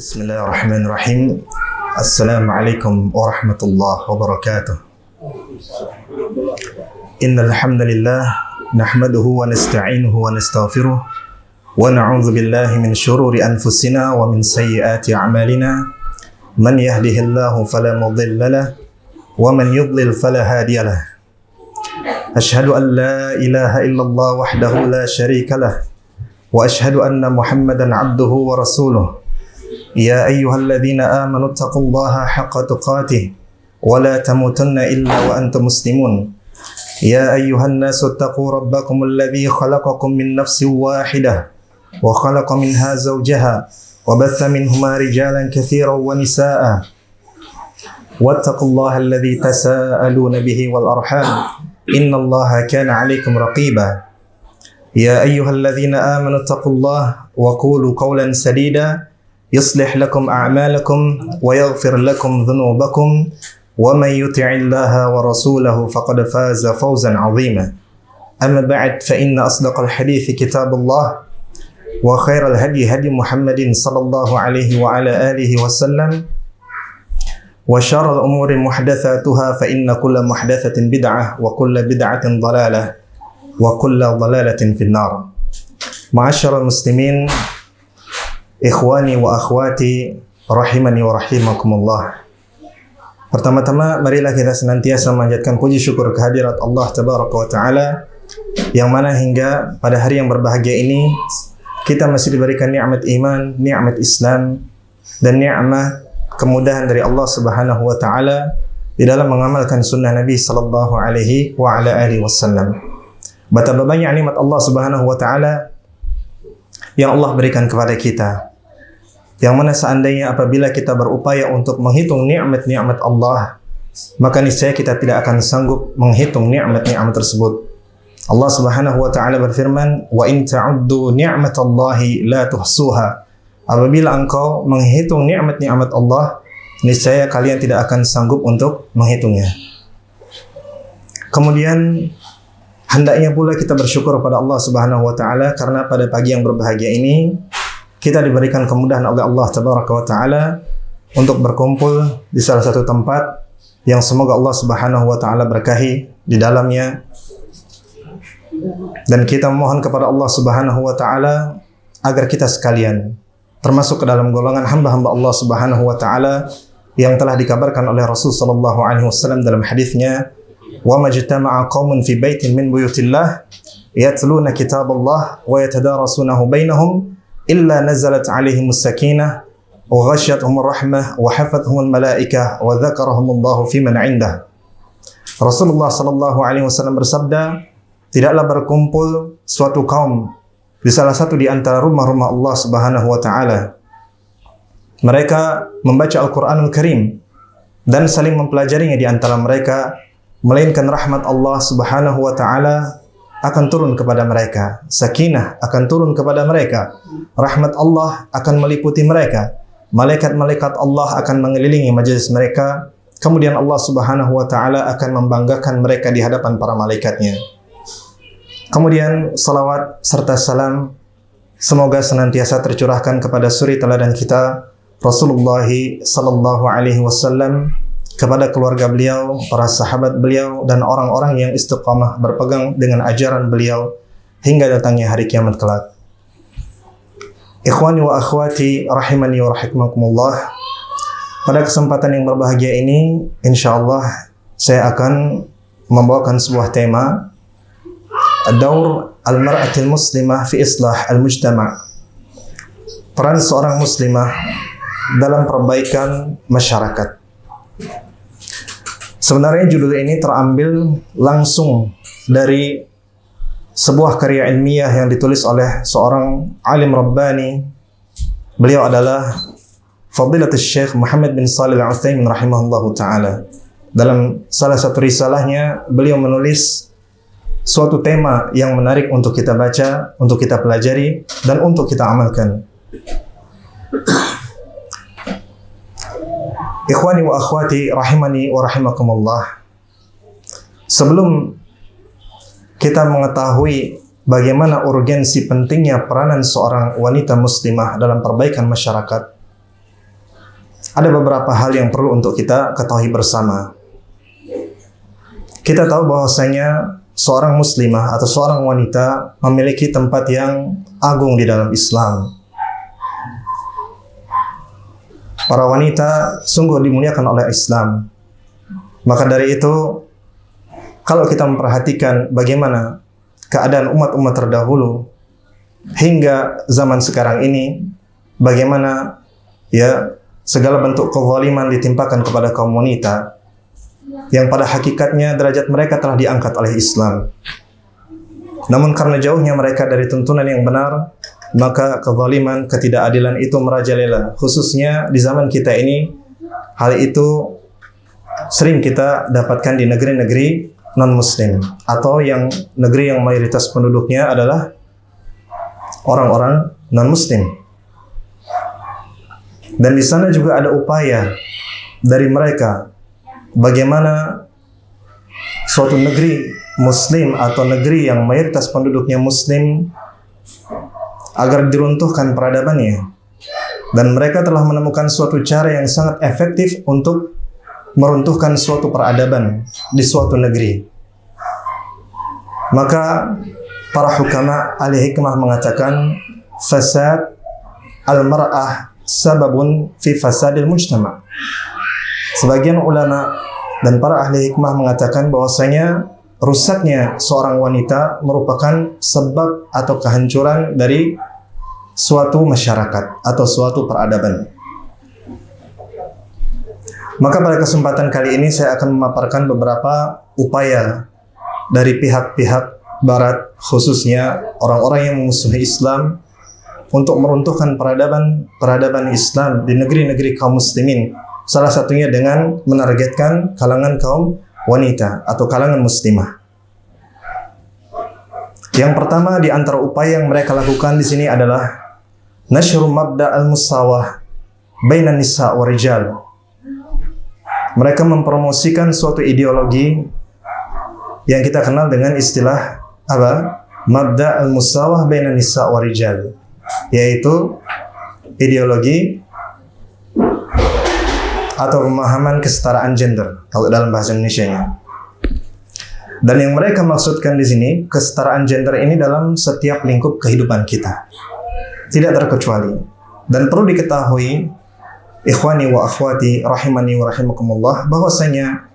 Bismillahirrahmanirrahim. Assalamualaikum warahmatullahi wabarakatuh. Innal hamdalillah nahmaduhu wa nasta'inuhu wa nastaghfiruh wa na'udzu billahi min shururi anfusina wa min sayyiati a'malina. Man yahdihillahu fala mudilla lahu wa man yudlil fala hadiya lahu. Asyhadu an la ilaha illallah wahdahu la syarika lahu wa asyhadu anna Muhammadan 'abduhu wa rasuluh. Ya ayyuhalladzina amanu taqullaha haqqa tuqatih wa la tamutunna illa wa antum muslimun. Ya ayyuhan nasu taqu rabbakum alladzi khalaqakum min nafsin wahidah wa khalaqa minha zawjaha wa batha minhuma rijalan katsiran wa nisaa'a. Wattaqullaha alladzi tasaaluna bihi wal arham innallaha kana 'alaikum raqiba. Ya ayyuhalladzina amanu taqullaha wa qulu qawlan sadida يصلح لكم أعمالكم ويغفر لكم ذنوبكم ومن يطع الله ورسوله فقد فاز فوزا عظيما. أما بعد فإن أصدق الحديث كتاب الله وخير الهدي هدي محمد صلى الله عليه وعلى آله وسلم وشر الأمور محدثاتها فإن كل محدثة بدعة وكل بدعة ضلالة وكل ضلالة في النار. معاشر المسلمين, ikhwani wa akhwati rahimani wa rahimakumullah. Pertama-tama marilah kita senantiasa memanjatkan puji syukur kehadirat Allah Tabaraka wa Ta'ala, yang mana hingga pada hari yang berbahagia ini kita masih diberikan nikmat iman, nikmat Islam, dan nikmat kemudahan dari Allah Subhanahu wa Ta'ala di dalam mengamalkan sunnah Nabi sallallahu alaihi wa ala alihi wasallam. Betapa banyak nikmat Allah Subhanahu wa Ta'ala yang Allah berikan kepada kita, yang mana seandainya apabila kita berupaya untuk menghitung nikmat-nikmat Allah, maka niscaya kita tidak akan sanggup menghitung nikmat-nikmat tersebut. Allah Subhanahu wa Ta'ala berfirman, "Wa in ta'uddu ni'matallahi la tuhsuha." Apabila engkau menghitung nikmat-nikmat Allah, niscaya kalian tidak akan sanggup untuk menghitungnya. Kemudian hendaknya pula kita bersyukur kepada Allah Subhanahu wa Ta'ala karena pada pagi yang berbahagia ini kita diberikan kemudahan oleh Allah Tabaraka wa Ta'ala untuk berkumpul di salah satu tempat yang semoga Allah Subhanahu wa Ta'ala berkahi di dalamnya. Dan kita memohon kepada Allah Subhanahu wa Ta'ala agar kita sekalian termasuk ke dalam golongan hamba-hamba Allah Subhanahu wa Ta'ala yang telah dikabarkan oleh Rasul sallallahu alaihi wasallam dalam hadisnya, "Wa majtama'a qaumun fi baitin min buyutillah yatluna kitaballah wa yatadarasunahu bainahum illa nazalat alaihimus sakinah wa ghasyiyatuhumur rahmah wa hafathumul malaikah wa dzakarahumullahu fi man 'indah." Rasulullah sallallahu alaihi wasallam bersabda, tidaklah berkumpul suatu kaum di salah satu di antara rumah-rumah Allah Subhanahu wa Ta'ala. Mereka membaca Al-Qur'anul Karim dan saling mempelajarinya di antara mereka, melainkan rahmat Allah Subhanahu wa Ta'ala akan turun kepada mereka, sakinah akan turun kepada mereka, rahmat Allah akan meliputi mereka, malaikat-malaikat Allah akan mengelilingi majelis mereka, kemudian Allah Subhanahu wa Ta'ala akan membanggakan mereka di hadapan para malaikatnya. Kemudian salawat serta salam semoga senantiasa tercurahkan kepada suri teladan kita Rasulullah sallallahu alaihi wasallam, kepada keluarga beliau, para sahabat beliau, dan orang-orang yang istiqamah berpegang dengan ajaran beliau hingga datangnya hari kiamat kelak. Ikhwani wa akhwati rahimani wa rahimakumullah. Pada kesempatan yang berbahagia ini, insyaallah saya akan membawakan sebuah tema, Daur al-mar'atil muslimah fi islah al-mujtama'. Peran seorang muslimah dalam perbaikan masyarakat. Sebenarnya judul ini terambil langsung dari sebuah karya ilmiah yang ditulis oleh seorang alim Rabbani. Beliau adalah Fadilatul Syekh Muhammad bin Shalih Al-Utsaimin rahimahullahu ta'ala. Dalam salah satu risalahnya, beliau menulis suatu tema yang menarik untuk kita baca, untuk kita pelajari, dan untuk kita amalkan. Ikhwani wa akhwati rahimani wa rahimakumullah. Sebelum kita mengetahui bagaimana urgensi pentingnya peranan seorang wanita muslimah dalam perbaikan masyarakat, ada beberapa hal yang perlu untuk kita ketahui bersama. Kita tahu bahwasanya seorang muslimah atau seorang wanita memiliki tempat yang agung di dalam Islam. Para wanita sungguh dimuliakan oleh Islam. Maka dari itu, kalau kita memperhatikan bagaimana keadaan umat-umat terdahulu hingga zaman sekarang ini, bagaimana ya segala bentuk kezaliman ditimpakan kepada kaum wanita yang pada hakikatnya derajat mereka telah diangkat oleh Islam. Namun karena jauhnya mereka dari tuntunan yang benar, maka kezaliman, ketidakadilan itu merajalela. Khususnya di zaman kita ini, hal itu sering kita dapatkan di negeri-negeri non-muslim atau yang negeri yang mayoritas penduduknya adalah orang-orang non-muslim. Dan di sana juga ada upaya dari mereka bagaimana suatu negeri muslim atau negeri yang mayoritas penduduknya muslim agar diruntuhkan peradabannya. Dan mereka telah menemukan suatu cara yang sangat efektif untuk meruntuhkan suatu peradaban di suatu negeri. Maka para hukama ahli hikmah mengatakan fasad al-mar'ah sababun fi fasadil mujtama'. Sebagian ulama dan para ahli hikmah mengatakan bahwasanya rusaknya seorang wanita merupakan sebab atau kehancuran dari suatu masyarakat atau suatu peradaban. Maka pada kesempatan kali ini saya akan memaparkan beberapa upaya dari pihak-pihak Barat, khususnya orang-orang yang memusuhi Islam, untuk meruntuhkan peradaban Islam di negeri-negeri kaum muslimin. Salah satunya dengan menargetkan kalangan kaum wanita atau kalangan muslimah. Yang pertama di antara upaya yang mereka lakukan di sini adalah nasyru mabda al-musawah bainan nisa wa rijal. Mereka mempromosikan suatu ideologi yang kita kenal dengan istilah apa? Mabda al-musawah bainan nisa wa rijal, yaitu ideologi atau pemahaman kesetaraan gender kalau dalam bahasa Indonesianya. Dan yang mereka maksudkan di sini, kesetaraan gender ini dalam setiap lingkup kehidupan kita, tidak terkecuali. Dan perlu diketahui, ikhwani wa akhwati rahimani wa rahimakumullah, bahwasanya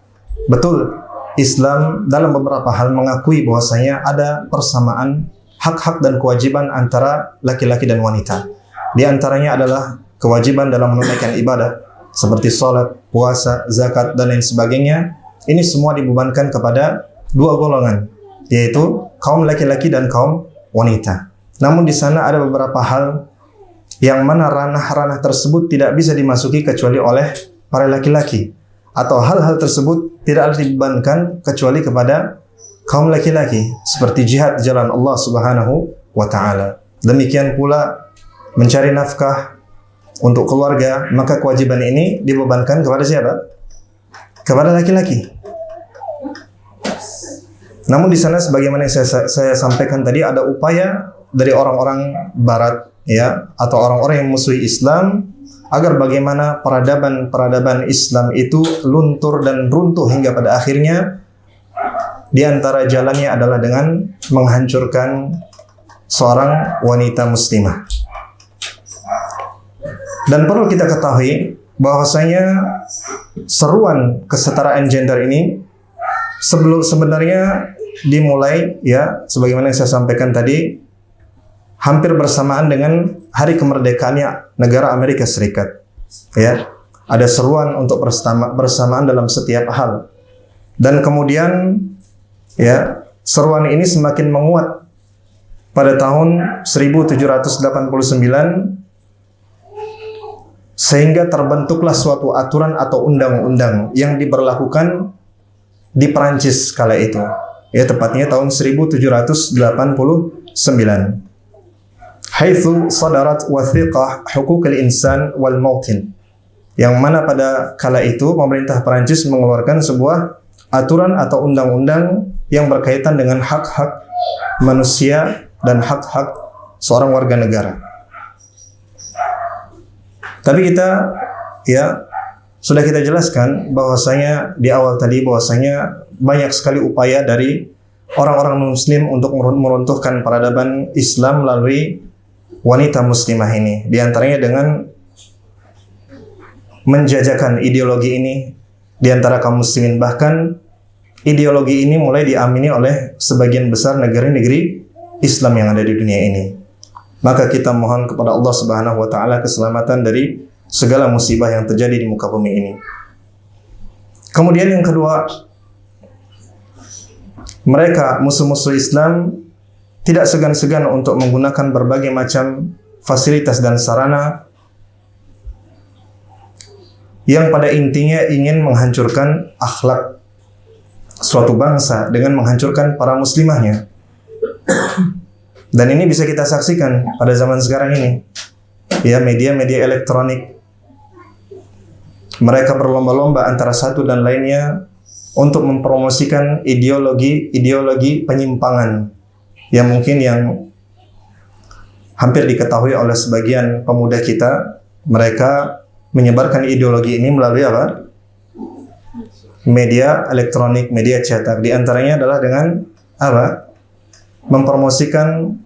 betul Islam dalam beberapa hal mengakui bahwasanya ada persamaan hak-hak dan kewajiban antara laki-laki dan wanita. Di antaranya adalah kewajiban dalam menunaikan ibadah seperti salat, puasa, zakat dan lain sebagainya. Ini semua dibebankan kepada dua golongan, yaitu kaum laki-laki dan kaum wanita. Namun di sana ada beberapa hal yang mana ranah-ranah tersebut tidak bisa dimasuki kecuali oleh para laki-laki, atau hal-hal tersebut tidak dibebankan kecuali kepada kaum laki-laki, seperti jihad di jalan Allah Subhanahu wa taala. Demikian pula mencari nafkah untuk keluarga, maka kewajiban ini dibebankan kepada siapa? Kepada laki-laki. Namun di sana sebagaimana yang saya sampaikan tadi, ada upaya dari orang-orang Barat ya, atau orang-orang yang musuhi Islam, agar bagaimana peradaban Islam itu luntur dan runtuh hingga pada akhirnya di antara jalannya adalah dengan menghancurkan seorang wanita muslimah. Dan perlu kita ketahui bahwasanya seruan kesetaraan gender ini sebenarnya dimulai ya, sebagaimana yang saya sampaikan tadi, hampir bersamaan dengan hari kemerdekaannya negara Amerika Serikat. Ya, ada seruan untuk bersamaan dalam setiap hal. Dan kemudian ya, seruan ini semakin menguat pada tahun 1789 sehingga terbentuklah suatu aturan atau undang-undang yang diberlakukan di Perancis kala itu. Ya, tepatnya tahun 1789. Haitsu sadarat wathiqah hukukil insan wal mautin. Yang mana pada kala itu pemerintah Perancis mengeluarkan sebuah aturan atau undang-undang yang berkaitan dengan hak-hak manusia dan hak-hak seorang warga negara. Tapi kita ya sudah kita jelaskan bahwasanya di awal tadi bahwasanya banyak sekali upaya dari orang-orang muslim untuk meruntuhkan peradaban Islam melalui wanita muslimah ini. Di antaranya dengan menjajakan ideologi ini di antara kaum muslimin. Bahkan ideologi ini mulai diamini oleh sebagian besar negeri-negeri Islam yang ada di dunia ini. Maka kita mohon kepada Allah Subhanahu wa taala keselamatan dari segala musibah yang terjadi di muka bumi ini. Kemudian yang kedua, mereka musuh-musuh Islam tidak segan-segan untuk menggunakan berbagai macam fasilitas dan sarana yang pada intinya ingin menghancurkan akhlak suatu bangsa dengan menghancurkan para muslimahnya. Dan ini bisa kita saksikan pada zaman sekarang ini. Ya, media-media elektronik mereka berlomba-lomba antara satu dan lainnya untuk mempromosikan ideologi penyimpangan yang mungkin yang hampir diketahui oleh sebagian pemuda kita. Mereka menyebarkan ideologi ini melalui apa? Media elektronik, media cetak. Di antaranya adalah dengan apa? Mempromosikan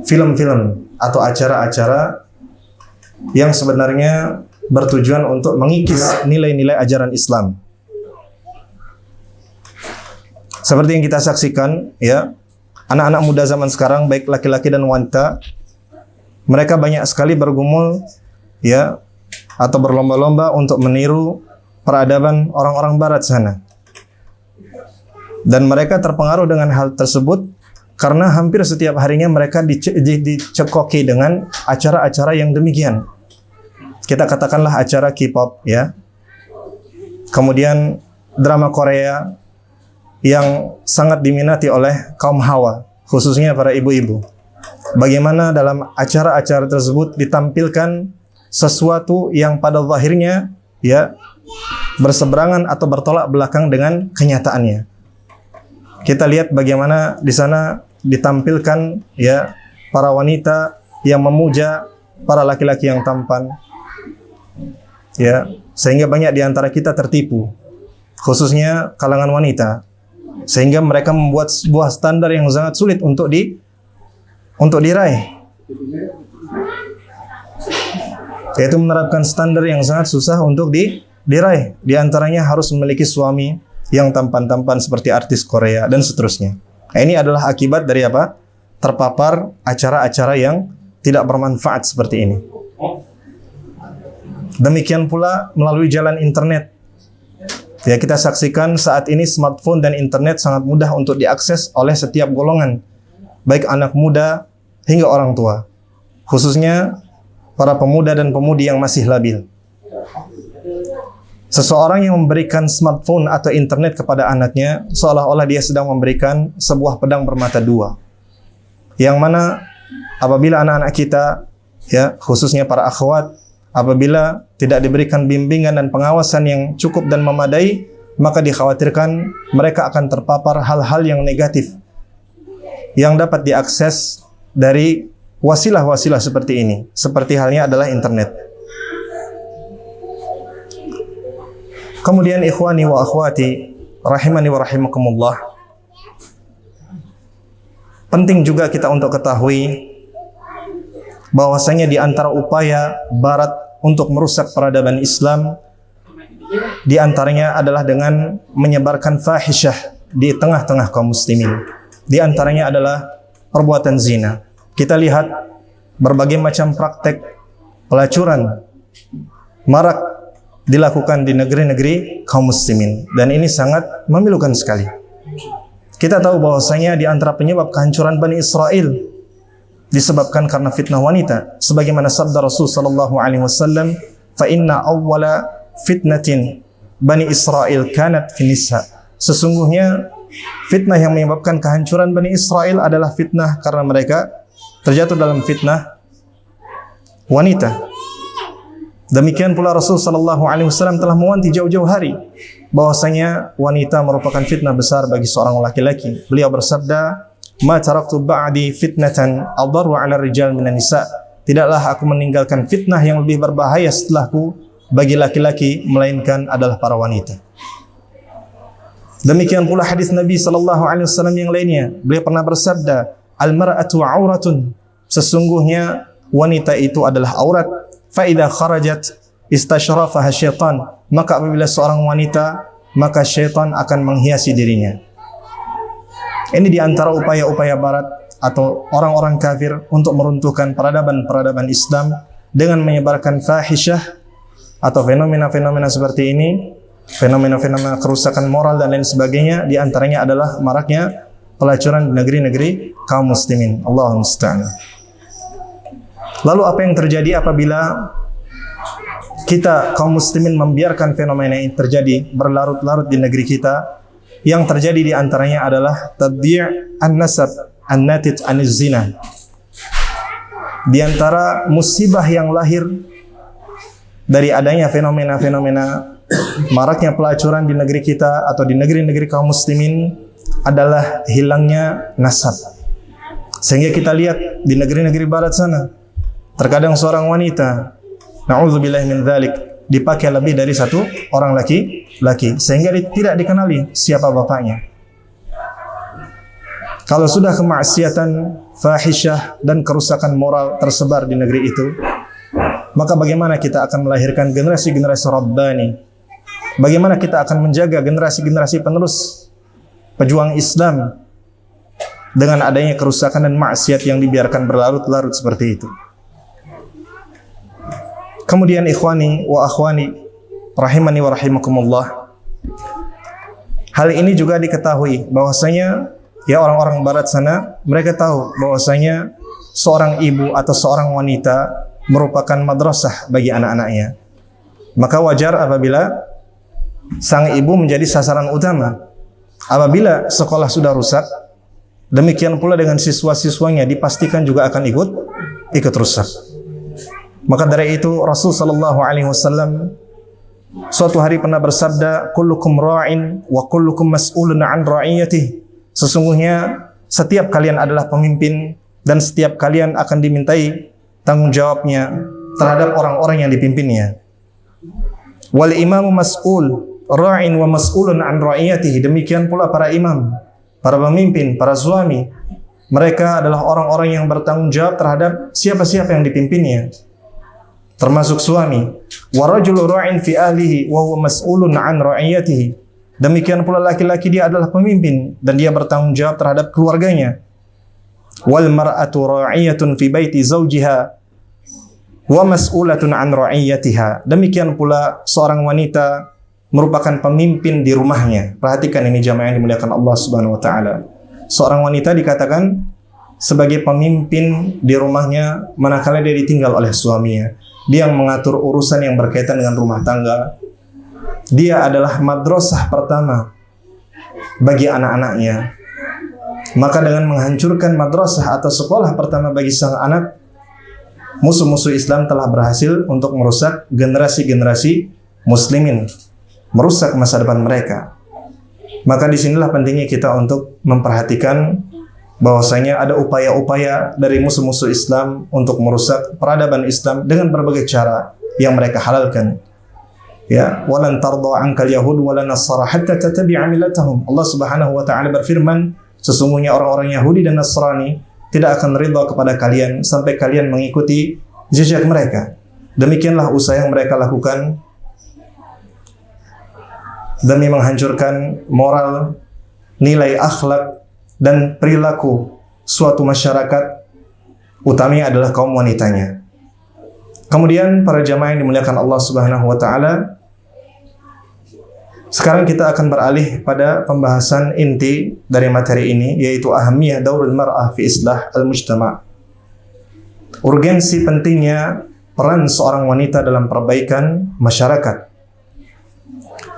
film-film atau acara-acara yang sebenarnya bertujuan untuk mengikis nilai-nilai ajaran Islam. Seperti yang kita saksikan, ya, anak-anak muda zaman sekarang, baik laki-laki dan wanita, mereka banyak sekali bergumul, ya, atau berlomba-lomba untuk meniru peradaban orang-orang Barat sana. Dan mereka terpengaruh dengan hal tersebut karena hampir setiap harinya mereka dicekoki dengan acara-acara yang demikian. Kita katakanlah acara K-pop, ya. Kemudian drama Korea yang sangat diminati oleh kaum hawa, khususnya para ibu-ibu. Bagaimana dalam acara-acara tersebut ditampilkan sesuatu yang pada zahirnya, ya, berseberangan atau bertolak belakang dengan kenyataannya. Kita lihat bagaimana di sana ditampilkan, ya, para wanita yang memuja para laki-laki yang tampan, ya, sehingga banyak di antara kita tertipu, khususnya kalangan wanita, sehingga mereka membuat sebuah standar yang sangat sulit untuk diraih, yaitu menerapkan standar yang sangat susah untuk diraih. Di antaranya harus memiliki suami yang tampan-tampan seperti artis Korea dan seterusnya. Nah, ini adalah akibat dari apa? Terpapar acara-acara yang tidak bermanfaat seperti ini. Demikian pula melalui jalan internet. Ya, kita saksikan saat ini smartphone dan internet sangat mudah untuk diakses oleh setiap golongan, baik anak muda hingga orang tua, khususnya para pemuda dan pemudi yang masih labil. Seseorang yang memberikan smartphone atau internet kepada anaknya seolah-olah dia sedang memberikan sebuah pedang bermata dua, yang mana apabila anak-anak kita, ya, khususnya para akhwat, apabila tidak diberikan bimbingan dan pengawasan yang cukup dan memadai, maka dikhawatirkan mereka akan terpapar hal-hal yang negatif yang dapat diakses dari wasilah-wasilah seperti ini, seperti halnya adalah internet. Kemudian ikhwani wa akhwati rahimani wa rahimakumullah, penting juga kita untuk ketahui bahwasanya di antara upaya Barat untuk merusak peradaban Islam, di antaranya adalah dengan menyebarkan fahisyah di tengah-tengah kaum muslimin. Di antaranya adalah perbuatan zina. Kita lihat berbagai macam praktek pelacuran marak dilakukan di negeri-negeri kaum muslimin, dan ini sangat memilukan sekali. Kita tahu bahwasanya di antara penyebab kehancuran Bani Israel disebabkan karena fitnah wanita, sebagaimana sabda Rasul sallallahu alaihi wasallam, "Fa inna awwala fitnatin Bani Israel kanat fi nisa." Sesungguhnya fitnah yang menyebabkan kehancuran Bani Israel adalah fitnah karena mereka terjatuh dalam fitnah wanita. Demikian pula Rasul sallallahu alaihi wasallam telah mewanti jauh-jauh hari bahwasanya wanita merupakan fitnah besar bagi seorang laki-laki. Beliau bersabda, "Ma taraktu ba'di fitnatan adharru 'ala rijal minan nisa." Tidaklah aku meninggalkan fitnah yang lebih berbahaya setelahku bagi laki-laki melainkan adalah para wanita. Demikian pula hadis Nabi sallallahu alaihi wasallam yang lainnya. Beliau pernah bersabda, "Al-mar'atu 'auratun." Sesungguhnya wanita itu adalah aurat. Fa idza kharajat istashrafaha syaitan. Maka apabila seorang wanita, maka syaitan akan menghiasi dirinya. Ini di antara upaya-upaya barat atau orang-orang kafir untuk meruntuhkan peradaban-peradaban Islam dengan menyebarkan fahisyah atau fenomena-fenomena seperti ini, fenomena-fenomena kerusakan moral dan lain sebagainya. Di antaranya adalah maraknya pelacuran di negeri-negeri kaum muslimin. Allahumma musta'an. Lalu apa yang terjadi apabila kita kaum muslimin membiarkan fenomena ini terjadi berlarut-larut di negeri kita? Yang terjadi di antaranya adalah tadbi' an-nasab an-natij aniz zina. Di antara musibah yang lahir dari adanya fenomena-fenomena maraknya pelacuran di negeri kita atau di negeri-negeri kaum muslimin adalah hilangnya nasab. Sehingga kita lihat di negeri-negeri barat sana, terkadang seorang wanita, na'udzubillahi min dzalik, dipakai lebih dari satu orang laki-laki sehingga tidak dikenali siapa bapaknya. Kalau sudah kemaksiatan, fahisyah dan kerusakan moral tersebar di negeri itu, maka bagaimana kita akan melahirkan generasi-generasi rabbani? Bagaimana kita akan menjaga generasi-generasi penerus pejuang Islam dengan adanya kerusakan dan maksiat yang dibiarkan berlarut-larut seperti itu? Kemudian ikhwani wa akhwani rahimani wa rahimakumullah, hal ini juga diketahui bahwasanya ya orang-orang barat sana, mereka tahu bahwasanya seorang ibu atau seorang wanita merupakan madrasah bagi anak-anaknya. Maka wajar apabila sang ibu menjadi sasaran utama. Apabila sekolah sudah rusak, demikian pula dengan siswa-siswanya dipastikan juga akan ikut rusak. Maka dari itu Rasul sallallahu alaihi wasallam suatu hari pernah bersabda, "Kullukum ra'in wa kullukum mas'ulun 'an ra'iyatihi." Sesungguhnya setiap kalian adalah pemimpin dan setiap kalian akan dimintai tanggung jawabnya terhadap orang-orang yang dipimpinnya. Wal imamu mas'ul ra'in wa mas'ulun 'an ra'iyatihi. Demikian pula para imam, para pemimpin, para suami, mereka adalah orang-orang yang bertanggung jawab terhadap siapa-siapa yang dipimpinnya, termasuk suami. Wa rajulu ra'in fi ahlihi wa huwa mas'ulun 'an ra'iyatihi. Demikian pula laki-laki, dia adalah pemimpin dan dia bertanggung jawab terhadap keluarganya. Wal mar'atu ra'iyatun fi baiti zawjiha wa mas'ulatun 'an ra'iyatiha. Demikian pula seorang wanita merupakan pemimpin di rumahnya. Perhatikan ini jamaah yang dimuliakan Allah Subhanahu wa taala. Seorang wanita dikatakan sebagai pemimpin di rumahnya manakala dia ditinggal oleh suaminya. Dia yang mengatur urusan yang berkaitan dengan rumah tangga. Dia adalah madrasah pertama bagi anak-anaknya. Maka dengan menghancurkan madrasah atau sekolah pertama bagi sang anak, musuh-musuh Islam telah berhasil untuk merusak generasi-generasi muslimin, merusak masa depan mereka. Maka disinilah pentingnya kita untuk memperhatikan bahwasanya ada upaya-upaya dari musuh-musuh Islam untuk merusak peradaban Islam dengan berbagai cara yang mereka halalkan. Ya, walan tarda ankal yahud wala nasara hatta tattabi'a millatahum. Allah Subhanahu wa taala berfirman, sesungguhnya orang-orang Yahudi dan Nasrani tidak akan ridha kepada kalian sampai kalian mengikuti jejak mereka. Demikianlah usaha yang mereka lakukan demi menghancurkan moral, nilai akhlak dan perilaku suatu masyarakat, utamanya adalah kaum wanitanya. Kemudian para jamaah yang dimuliakan Allah Subhanahu wa taala, sekarang kita akan beralih pada pembahasan inti dari materi ini, yaitu ahamiyah daurul mar'ah fi islah al-mujtama'. Urgensi pentingnya peran seorang wanita dalam perbaikan masyarakat.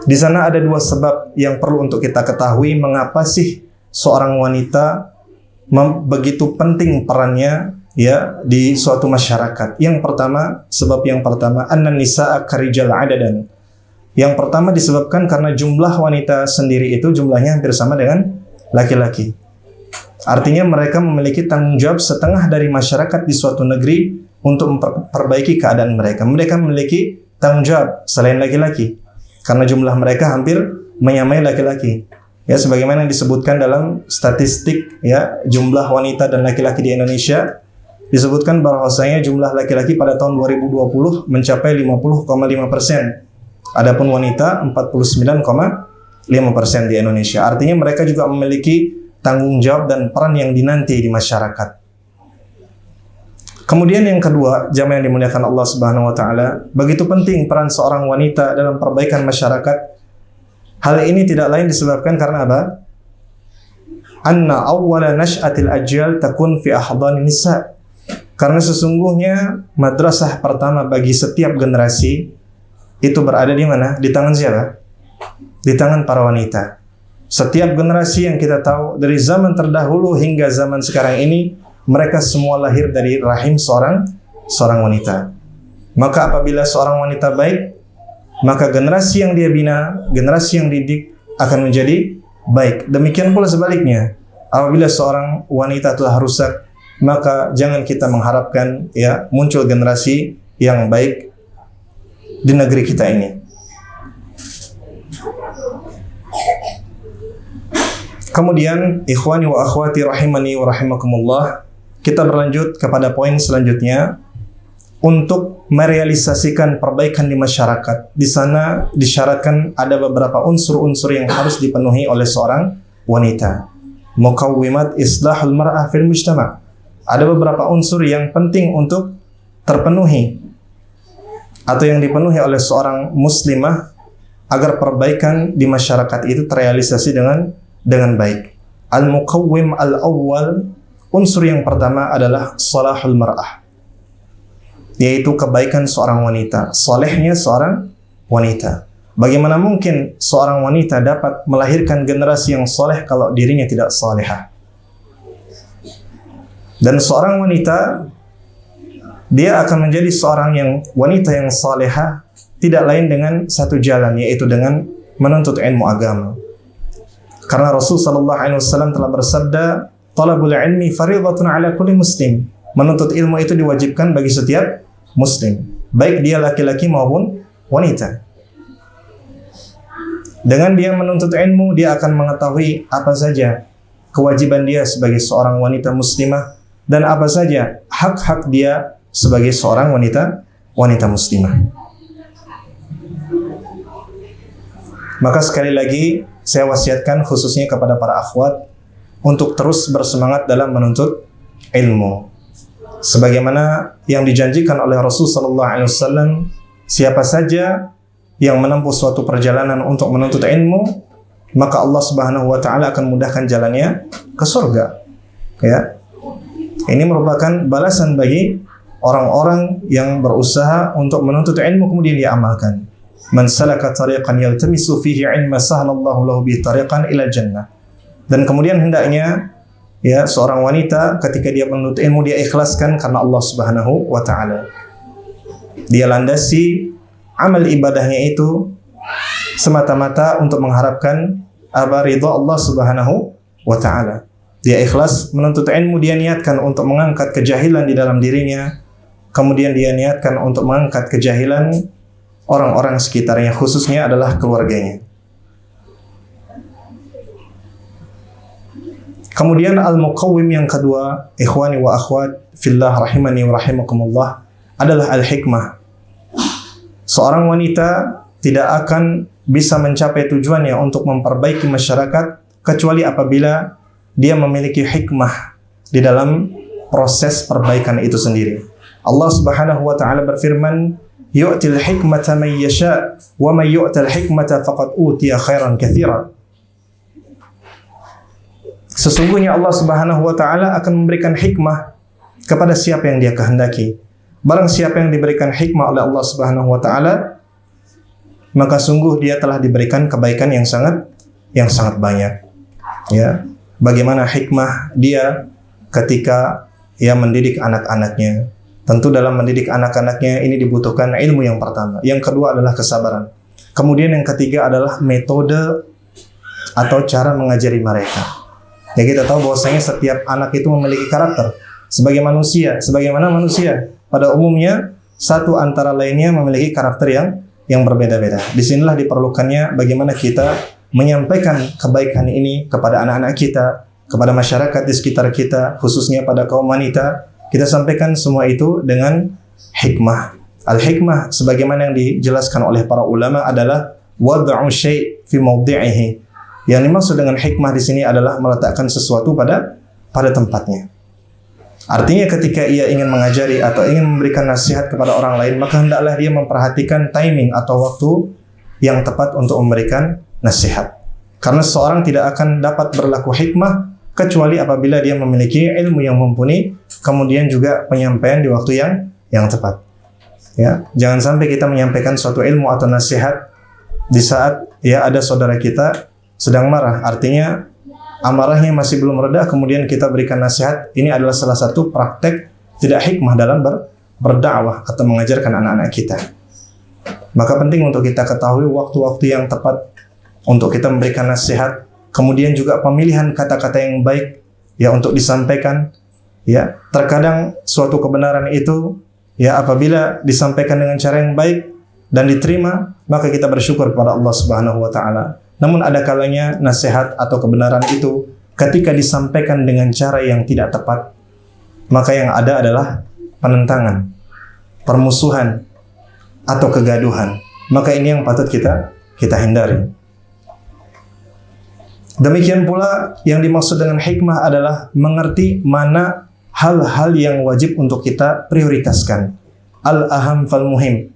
Di sana ada dua sebab yang perlu untuk kita ketahui mengapa sih seorang wanita begitu penting perannya ya di suatu masyarakat. Yang pertama, sebab yang pertama, annan nisa'a karijal adadan. Yang pertama disebabkan karena jumlah wanita sendiri itu jumlahnya hampir sama dengan laki-laki. Artinya mereka memiliki tanggung jawab setengah dari masyarakat di suatu negeri untuk memperbaiki keadaan mereka. Mereka memiliki tanggung jawab selain laki-laki, karena jumlah mereka hampir menyamai laki-laki. Ya, sebagaimana yang disebutkan dalam statistik ya jumlah wanita dan laki-laki di Indonesia, disebutkan bahwasanya jumlah laki-laki pada tahun 2020 mencapai 50,5%. Adapun wanita 49,5% di Indonesia. Artinya mereka juga memiliki tanggung jawab dan peran yang dinanti di masyarakat. Kemudian yang kedua, jamaah yang dimuliakan Allah Subhanahu wa taala, begitu penting peran seorang wanita dalam perbaikan masyarakat. Hal ini tidak lain disebabkan karena apa? Anna awwala nash'atil ajyal takun fi ahdanin nisa. Karena sesungguhnya madrasah pertama bagi setiap generasi itu berada di mana? Di tangan siapa? Di tangan para wanita. Setiap generasi yang kita tahu dari zaman terdahulu hingga zaman sekarang ini, mereka semua lahir dari rahim seorang wanita. Maka apabila seorang wanita baik, maka generasi yang dia bina, generasi yang didik akan menjadi baik. Demikian pula sebaliknya. Apabila seorang wanita telah rusak, maka jangan kita mengharapkan ya muncul generasi yang baik di negeri kita ini. Kemudian ikhwani wa akhwati rahimani wa rahimakumullah, kita berlanjut kepada poin selanjutnya untuk merealisasikan perbaikan di masyarakat. Di sana disyaratkan ada beberapa unsur-unsur yang harus dipenuhi oleh seorang wanita. Muqawwimat islahul mar'ah fil mujtama'. Ada beberapa unsur yang penting untuk terpenuhi atau yang dipenuhi oleh seorang muslimah agar perbaikan di masyarakat itu terrealisasi dengan baik. Al-muqawwim al-awwal, unsur yang pertama adalah salahul mar'ah, yaitu kebaikan seorang wanita, solehnya seorang wanita. Bagaimana mungkin seorang wanita dapat melahirkan generasi yang soleh kalau dirinya tidak solehah? Dan seorang wanita, dia akan menjadi wanita yang salehah tidak lain dengan satu jalan, yaitu dengan menuntut ilmu agama. Karena Rasul sallallahu alaihi wasallam telah bersabda, "Talabul ilmi fardhatun 'ala kulli muslim." Menuntut ilmu itu diwajibkan bagi setiap muslim, baik dia laki-laki maupun wanita. Dengan dia menuntut ilmu, dia akan mengetahui apa saja kewajiban dia sebagai seorang wanita muslimah dan apa saja hak-hak dia sebagai seorang wanita muslimah. Maka sekali lagi saya wasiatkan khususnya kepada para akhwat untuk terus bersemangat dalam menuntut ilmu. Sebagaimana yang dijanjikan oleh Rasul sallallahu alaihi wasallam, siapa saja yang menempuh suatu perjalanan untuk menuntut ilmu, maka Allah Subhanahu wa taala akan mudahkan jalannya ke surga. Ya. Ini merupakan balasan bagi orang-orang yang berusaha untuk menuntut ilmu kemudian dia amalkan. Man salaka tariqan yaltamisu fihi ilma sahhalallahu lahu bihi tariqan ila jannah. Dan kemudian hendaknya ya seorang wanita ketika dia menuntut ilmu dia ikhlaskan karena Allah Subhanahu wa taala. Dia landasi amal ibadahnya itu semata-mata untuk mengharapkan ridha Allah Subhanahu wa taala. Dia ikhlas menuntut ilmu, dia niatkan untuk mengangkat kejahilan di dalam dirinya. Kemudian dia niatkan untuk mengangkat kejahilan orang-orang sekitarnya, khususnya adalah keluarganya. Kemudian al-muqawwim yang kedua, ikhwani wa akhwat fillah rahimani wa rahimakumullah, adalah al-hikmah. Seorang wanita tidak akan bisa mencapai tujuannya untuk memperbaiki masyarakat kecuali apabila dia memiliki hikmah di dalam proses perbaikan itu sendiri. Allah Subhanahu wa taala berfirman, "Yu'til hikmata man yasha' wa man yu'tal hikmata faqad utiya khairan katsiran." Sesungguhnya Allah Subhanahu wa taala akan memberikan hikmah kepada siapa yang dia kehendaki. Barang siapa yang diberikan hikmah oleh Allah Subhanahu wa taala, maka sungguh dia telah diberikan kebaikan yang sangat banyak. Ya. Bagaimana hikmah dia ketika ia mendidik anak-anaknya. Tentu dalam mendidik anak-anaknya ini dibutuhkan ilmu yang pertama. Yang kedua adalah kesabaran. Kemudian yang ketiga adalah metode atau cara mengajari mereka. Ya, kita tahu bahwasanya setiap anak itu memiliki karakter sebagai manusia. Sebagaimana manusia pada umumnya satu antara lainnya memiliki karakter yang berbeda-beda. Disinilah diperlukannya bagaimana kita menyampaikan kebaikan ini kepada anak-anak kita, kepada masyarakat di sekitar kita, khususnya pada kaum wanita. Kita sampaikan semua itu dengan hikmah. Al-hikmah sebagaimana yang dijelaskan oleh para ulama adalah wad'u syai' fi mawdi'ihi. Yang dimaksud dengan hikmah di sini adalah meletakkan sesuatu pada tempatnya. Artinya ketika ia ingin mengajari atau ingin memberikan nasihat kepada orang lain, maka hendaklah dia memperhatikan timing atau waktu yang tepat untuk memberikan nasihat. Karena seseorang tidak akan dapat berlaku hikmah kecuali apabila dia memiliki ilmu yang mumpuni, kemudian juga penyampaian di waktu yang tepat. Ya, jangan sampai kita menyampaikan suatu ilmu atau nasihat di saat ada saudara kita sedang marah. Artinya amarahnya masih belum reda, kemudian kita berikan nasihat. Ini adalah salah satu praktek tidak hikmah dalam berdakwah atau mengajarkan anak-anak kita. Maka penting untuk kita ketahui waktu-waktu yang tepat untuk kita memberikan nasihat, kemudian juga pemilihan kata-kata yang baik untuk disampaikan. Ya, terkadang suatu kebenaran itu apabila disampaikan dengan cara yang baik dan diterima, maka kita bersyukur kepada Allah Subhanahu wa taala. Namun ada kalanya nasihat atau kebenaran itu ketika disampaikan dengan cara yang tidak tepat, maka yang ada adalah penentangan, permusuhan, atau kegaduhan. Maka ini yang patut kita hindari. Demikian pula yang dimaksud dengan hikmah adalah mengerti mana hal-hal yang wajib untuk kita prioritaskan. Al-aham fal muhim.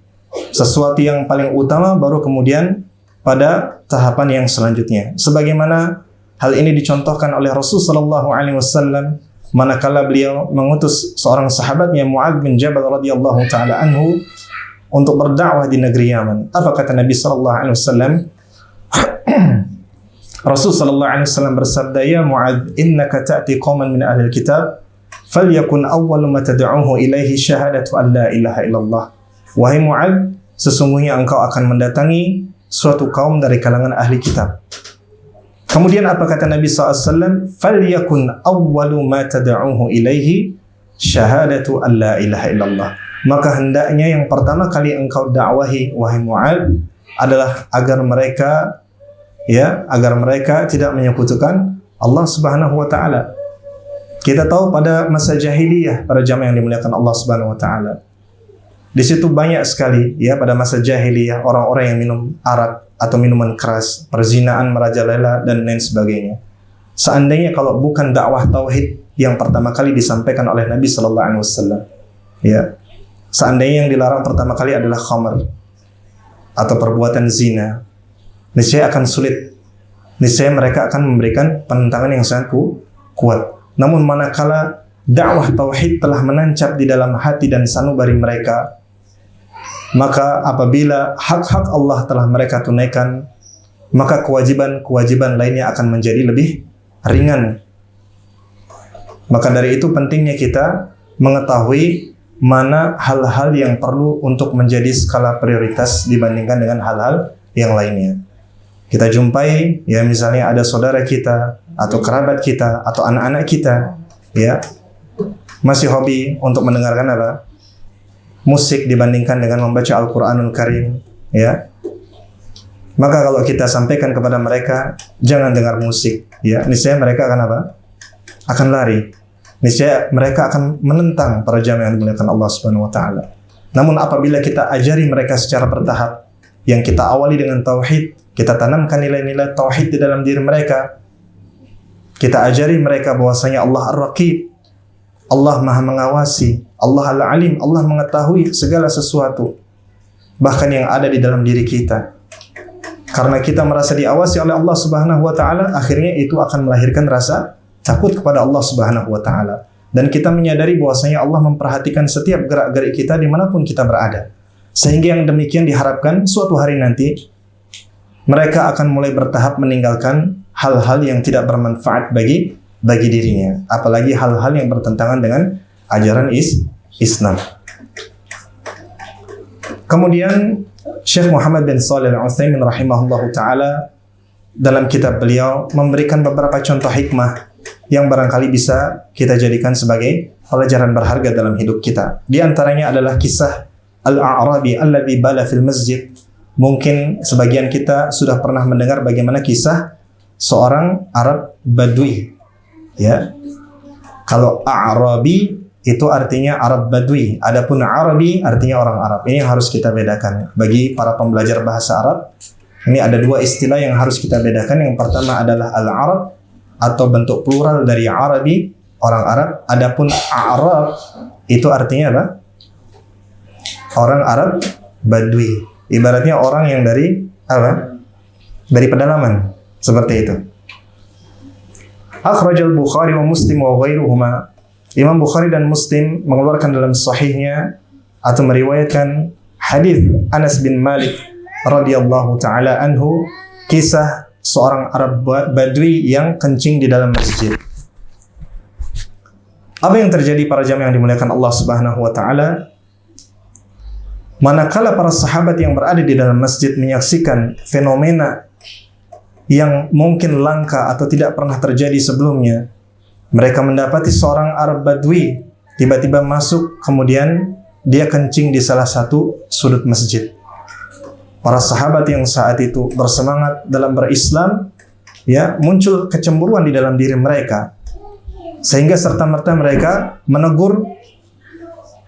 Sesuatu yang paling utama baru kemudian pada tahapan yang selanjutnya. Sebagaimana hal ini dicontohkan oleh Rasulullah SAW manakala beliau mengutus seorang sahabatnya Mu'adz bin Jabal radhiyallahu taala anhu untuk berdakwah di negeri Yaman. Apa kata Nabi sallallahu alaihi wasallam? Rasul sallallahu alaihi wasallam bersabda, "Ya Mu'adz, innaka ta'ti qauman min ahli al-kitab, falyakun awwalu ma tad'uhu ilaihi syahadatu an la ilaha illallah." Wahai Mu'adz, sesungguhnya engkau akan mendatangi suatu kaum dari kalangan ahli kitab. Kemudian apa kata Nabi SAW? فَلْيَكُنْ أَوَّلُ مَا تَدَعُوهُ إِلَيْهِ شَهَادَةُ أَنْ لَا إِلَهَ إِلَّا اللَّهِ. Maka hendaknya yang pertama kali engkau dakwahi, wahai Mu'adz, adalah agar mereka tidak menyekutukan Allah Subhanahu wa taala. Kita tahu pada masa jahiliyah, para jamaah yang dimuliakan Allah Subhanahu wa taala, di situ banyak sekali pada masa jahiliyah orang-orang yang minum arak atau minuman keras, perzinaan merajalela dan lain sebagainya. Seandainya kalau bukan dakwah tauhid yang pertama kali disampaikan oleh Nabi sallallahu alaihi wasallam, seandainya yang dilarang pertama kali adalah khamr atau perbuatan zina, niscaya akan sulit. Niscaya mereka akan memberikan penentangan yang sangat kuat. Namun manakala dakwah tauhid telah menancap di dalam hati dan sanubari mereka, maka apabila hak-hak Allah telah mereka tunaikan, maka kewajiban-kewajiban lainnya akan menjadi lebih ringan. Maka dari itu pentingnya kita mengetahui mana hal-hal yang perlu untuk menjadi skala prioritas dibandingkan dengan hal-hal yang lainnya. Kita jumpai misalnya ada saudara kita atau kerabat kita atau anak-anak kita masih hobi untuk mendengarkan musik dibandingkan dengan membaca Al-Quranul Karim. Maka kalau kita sampaikan kepada mereka jangan dengar musik, niscaya mereka akan akan lari. Niscaya mereka akan menentang para jamaah yang dimuliakan Allah Subhanahu wa taala. Namun apabila kita ajari mereka secara bertahap, yang kita awali dengan tauhid, kita tanamkan nilai-nilai tauhid di dalam diri mereka, kita ajari mereka bahwasanya Allah Ar-Raqib, Allah Maha mengawasi, Allah Al-Alim, Allah mengetahui segala sesuatu, bahkan yang ada di dalam diri kita. Karena kita merasa diawasi oleh Allah Subhanahu wa taala, akhirnya itu akan melahirkan rasa takut kepada Allah Subhanahu wa taala. Dan kita menyadari bahwasanya Allah memperhatikan setiap gerak-gerik kita dimanapun kita berada. Sehingga yang demikian diharapkan suatu hari nanti mereka akan mulai bertahap meninggalkan hal-hal yang tidak bermanfaat bagi dirinya, apalagi hal-hal yang bertentangan dengan ajaran Islam. Kemudian Syekh Muhammad bin Shalih Al-Utsaimin rahimahullahu taala dalam kitab beliau memberikan beberapa contoh hikmah yang barangkali bisa kita jadikan sebagai pelajaran berharga dalam hidup kita. Di antaranya adalah kisah al-a'rabi alladhi bala fil masjid. Mungkin sebagian kita sudah pernah mendengar bagaimana kisah seorang Arab Badui. Ya. Kalau A'rabi itu artinya Arab Badui. Adapun Arabi artinya orang Arab. Ini yang harus kita bedakan. Bagi para pembelajar bahasa Arab, ini ada dua istilah yang harus kita bedakan. Yang pertama adalah Al-Arab atau bentuk plural dari Arabi, orang Arab. Adapun A'rab itu artinya apa? Orang Arab Badui. Ibaratnya orang yang dari apa? Dari pedalaman. Seperti itu. Akhrajal Bukhari wa Muslim wa ghairuhuma. Imam Bukhari dan Muslim mengeluarkan dalam sahihnya atau meriwayatkan hadis Anas bin Malik radhiyallahu taala anhu, kisah seorang Arab Badui yang kencing di dalam masjid. Apa yang terjadi para jamaah yang dimuliakan Allah Subhanahu wa taala? Manakala para sahabat yang berada di dalam masjid menyaksikan fenomena yang mungkin langka atau tidak pernah terjadi sebelumnya, mereka mendapati seorang Arab Badui tiba-tiba masuk, kemudian dia kencing di salah satu sudut masjid. Para sahabat yang saat itu bersemangat dalam berislam, ya, muncul kecemburuan di dalam diri mereka, sehingga serta-merta mereka menegur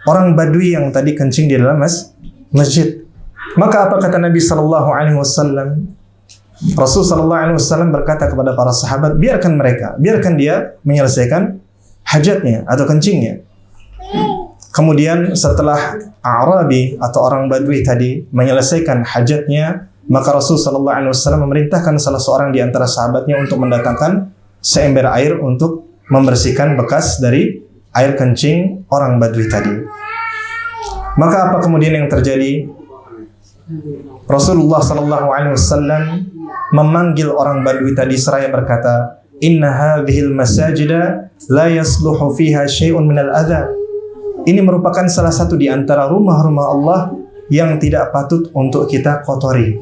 orang Badui yang tadi kencing di dalam masjid. Maka apa kata Nabi sallallahu alaihi wasallam? Rasul sallallahu alaihi wasallam berkata kepada para sahabat, biarkan mereka, biarkan dia menyelesaikan hajatnya atau kencingnya. Kemudian setelah Arabi atau orang Badui tadi menyelesaikan hajatnya, maka Rasul sallallahu alaihi wasallam memerintahkan salah seorang di antara sahabatnya untuk mendatangkan seember air untuk membersihkan bekas dari air kencing orang Badui tadi. Maka apa kemudian yang terjadi? Rasulullah sallallahu alaihi wasallam memanggil orang Badui tadi seraya berkata, "Inna hadhil masajida la yasluhu fiha syai'un minal adza." Ini merupakan salah satu di antara rumah-rumah Allah yang tidak patut untuk kita kotori.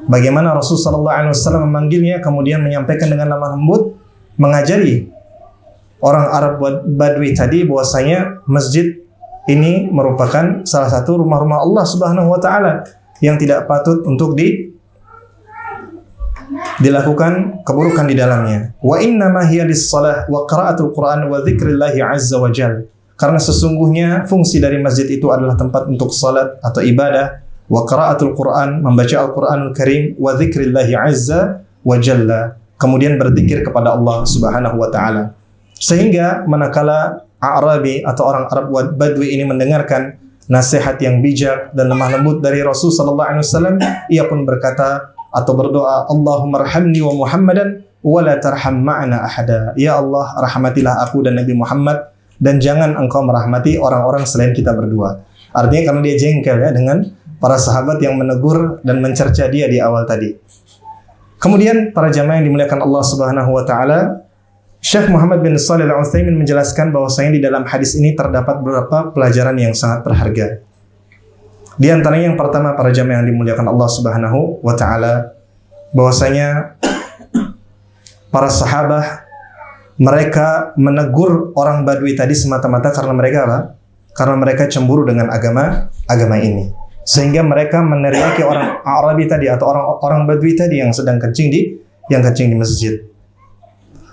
Bagaimana Rasul sallallahu alaihi wasallam memanggilnya, kemudian menyampaikan dengan lemah lembut, mengajari orang Arab Badui tadi bahwasanya masjid ini merupakan salah satu rumah-rumah Allah Subhanahu wa taala yang tidak patut untuk dilakukan keburukan di dalamnya. Wa innama hiya lis-shalah wa qiraatul Qur'an wa dzikrillah azza wa jalla. Karena sesungguhnya fungsi dari masjid itu adalah tempat untuk salat atau ibadah, wa qiraatul Qur'an, membaca Al-Qur'anul Karim, wa dzikrillah azza wa jalla, kemudian berzikir kepada Allah Subhanahu wa taala. Sehingga manakala Arabi atau orang Arab Badui ini mendengarkan nasihat yang bijak dan lemah lembut dari Rasul sallallahu alaihi wasallam, ia pun berkata atau berdoa, Allahumma arhamni wa Muhammadan wa la tarham ma'ana ahada. Ya Allah, rahmatilah aku dan Nabi Muhammad, dan jangan engkau merahmati orang-orang selain kita berdua. Artinya karena dia jengkel ya dengan para sahabat yang menegur dan mencerca dia di awal tadi. Kemudian para jamaah yang dimuliakan Allah Subhanahu wa taala, Syekh Muhammad bin Shalih Al-Utsaimin menjelaskan bahwasanya di dalam hadis ini terdapat beberapa pelajaran yang sangat berharga. Di antaranya yang pertama, para jamaah yang dimuliakan Allah Subhanahu wa taala, bahwasanya para sahabat mereka menegur orang Badui tadi semata-mata karena mereka apa? Karena mereka cemburu dengan agama ini. Sehingga mereka meneriaki orang Arabi tadi atau orang Badui tadi yang sedang kencing di masjid.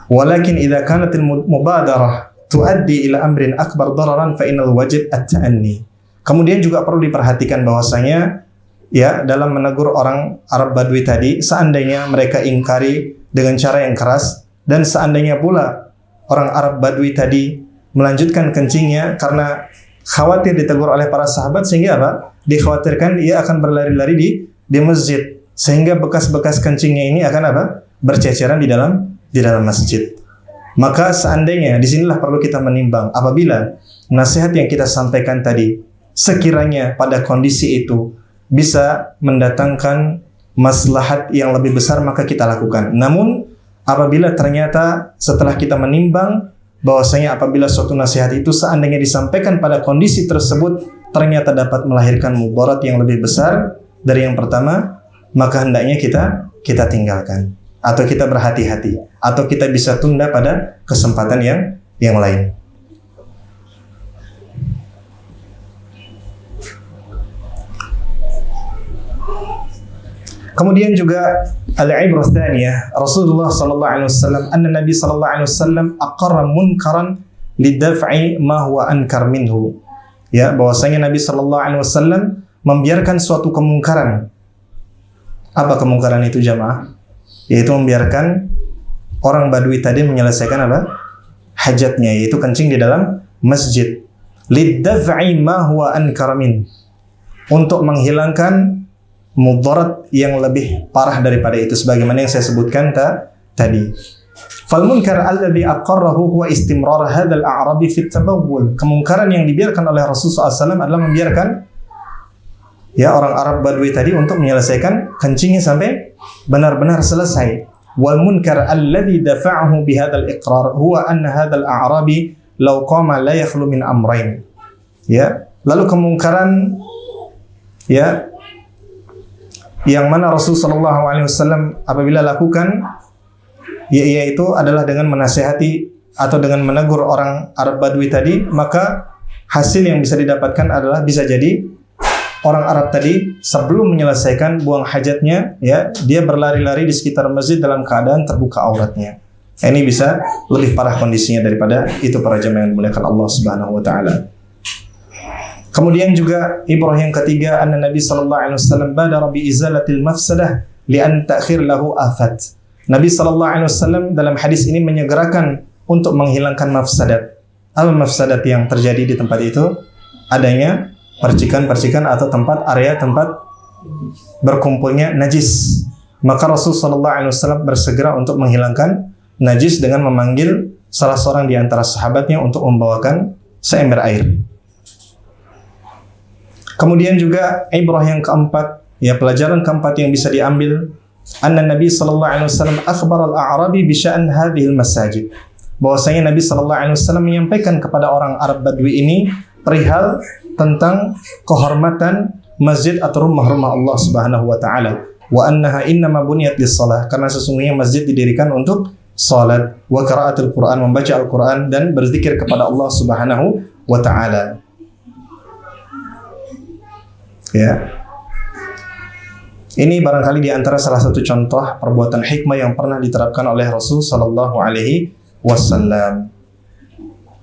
Walakin idza kanatil mubadarah tuaddi ila amrin akbar dararan fa innal wajib at-ta'anni. Kemudian juga perlu diperhatikan bahwasanya ya dalam menegur orang Arab Badui tadi, seandainya mereka ingkari dengan cara yang keras, dan seandainya pula orang Arab Badui tadi melanjutkan kencingnya karena khawatir ditegur oleh para sahabat, sehingga apa? Dikhawatirkan ia akan berlari-lari di masjid, sehingga bekas-bekas kencingnya ini akan apa? Berceceran di dalam masjid. Maka seandainya, disinilah perlu kita menimbang, apabila nasihat yang kita sampaikan tadi sekiranya pada kondisi itu bisa mendatangkan maslahat yang lebih besar, maka kita lakukan. Namun apabila ternyata setelah kita menimbang bahwasanya apabila suatu nasihat itu seandainya disampaikan pada kondisi tersebut ternyata dapat melahirkan mudarat yang lebih besar dari yang pertama, maka hendaknya kita tinggalkan, atau kita berhati-hati, atau kita bisa tunda pada kesempatan yang lain. Kemudian juga al-ibrah tsaniyah, Rasulullah sallallahu alaihi wasallam, anna Nabi sallallahu alaihi wasallam aqarra munkaran lidaf'i ma huwa ankar minhu. Ya, bahwasanya Nabi sallallahu alaihi wasallam membiarkan suatu kemungkaran. Apa kemungkaran itu jamaah? Yaitu membiarkan orang Badui tadi menyelesaikan apa? Hajatnya, yaitu kencing di dalam masjid. Lidaf'i ma huwa ankar min. Untuk menghilangkan mudarat yang lebih parah daripada itu, sebagaimana yang saya sebutkan tadi. Fal munkar alladhi aqarrahu huwa istimrar hadzal a'rabi fi at-tabawwul. Kemungkaran yang dibiarkan oleh Rasulullah SAW adalah membiarkan ya orang Arab Badui tadi untuk menyelesaikan kencingnya sampai benar-benar selesai. Wal munkar alladhi dafa'ahu bi hadzal iqrar huwa anna hadzal a'rabi law qama la yakhlu min amrayn. Ya, lalu kemungkaran ya yang mana Rasulullah SAW apabila lakukan, yaitu adalah dengan menasihati atau dengan menegur orang Arab Badui tadi, maka hasil yang bisa didapatkan adalah bisa jadi orang Arab tadi sebelum menyelesaikan buang hajatnya, ya dia berlari-lari di sekitar masjid dalam keadaan terbuka auratnya. Ini bisa lebih parah kondisinya daripada itu para jemaah yang dimuliakan Allah Subhanahu wa taala. Kemudian juga ibrah yang ketiga, anna Nabi sallallahu alaihi wasallam badara bi izalatil mafsadah li an ta'khir lahu afat. Nabi sallallahu alaihi wasallam dalam hadis ini menyegerakan untuk menghilangkan mafsadat. Apa mafsadat yang terjadi di tempat itu? Adanya percikan-percikan atau area tempat berkumpulnya najis. Maka Rasul sallallahu alaihi wasallam bersegera untuk menghilangkan najis dengan memanggil salah seorang di antara sahabatnya untuk membawakan seember air. Kemudian juga ibrah yang keempat, ya pelajaran keempat yang bisa diambil, anna Nabi sallallahu alaihi wasallam akhbar al-a'rabi bi sya'n hadhihi al-masajid. Bahwasanya Nabi sallallahu alaihi wasallam menyampaikan kepada orang Arab Badui ini perihal tentang kehormatan masjid atau rumah-rumah Allah Subhanahu wa taala. Wa annaha innama buniyat lis-shalah, karena sesungguhnya masjid didirikan untuk salat, wa qiraatul Quran, membaca Al-Quran dan berzikir kepada Allah Subhanahu wa taala. Ya. Ini barangkali di antara salah satu contoh perbuatan hikmah yang pernah diterapkan oleh Rasul sallallahu alaihi wasallam.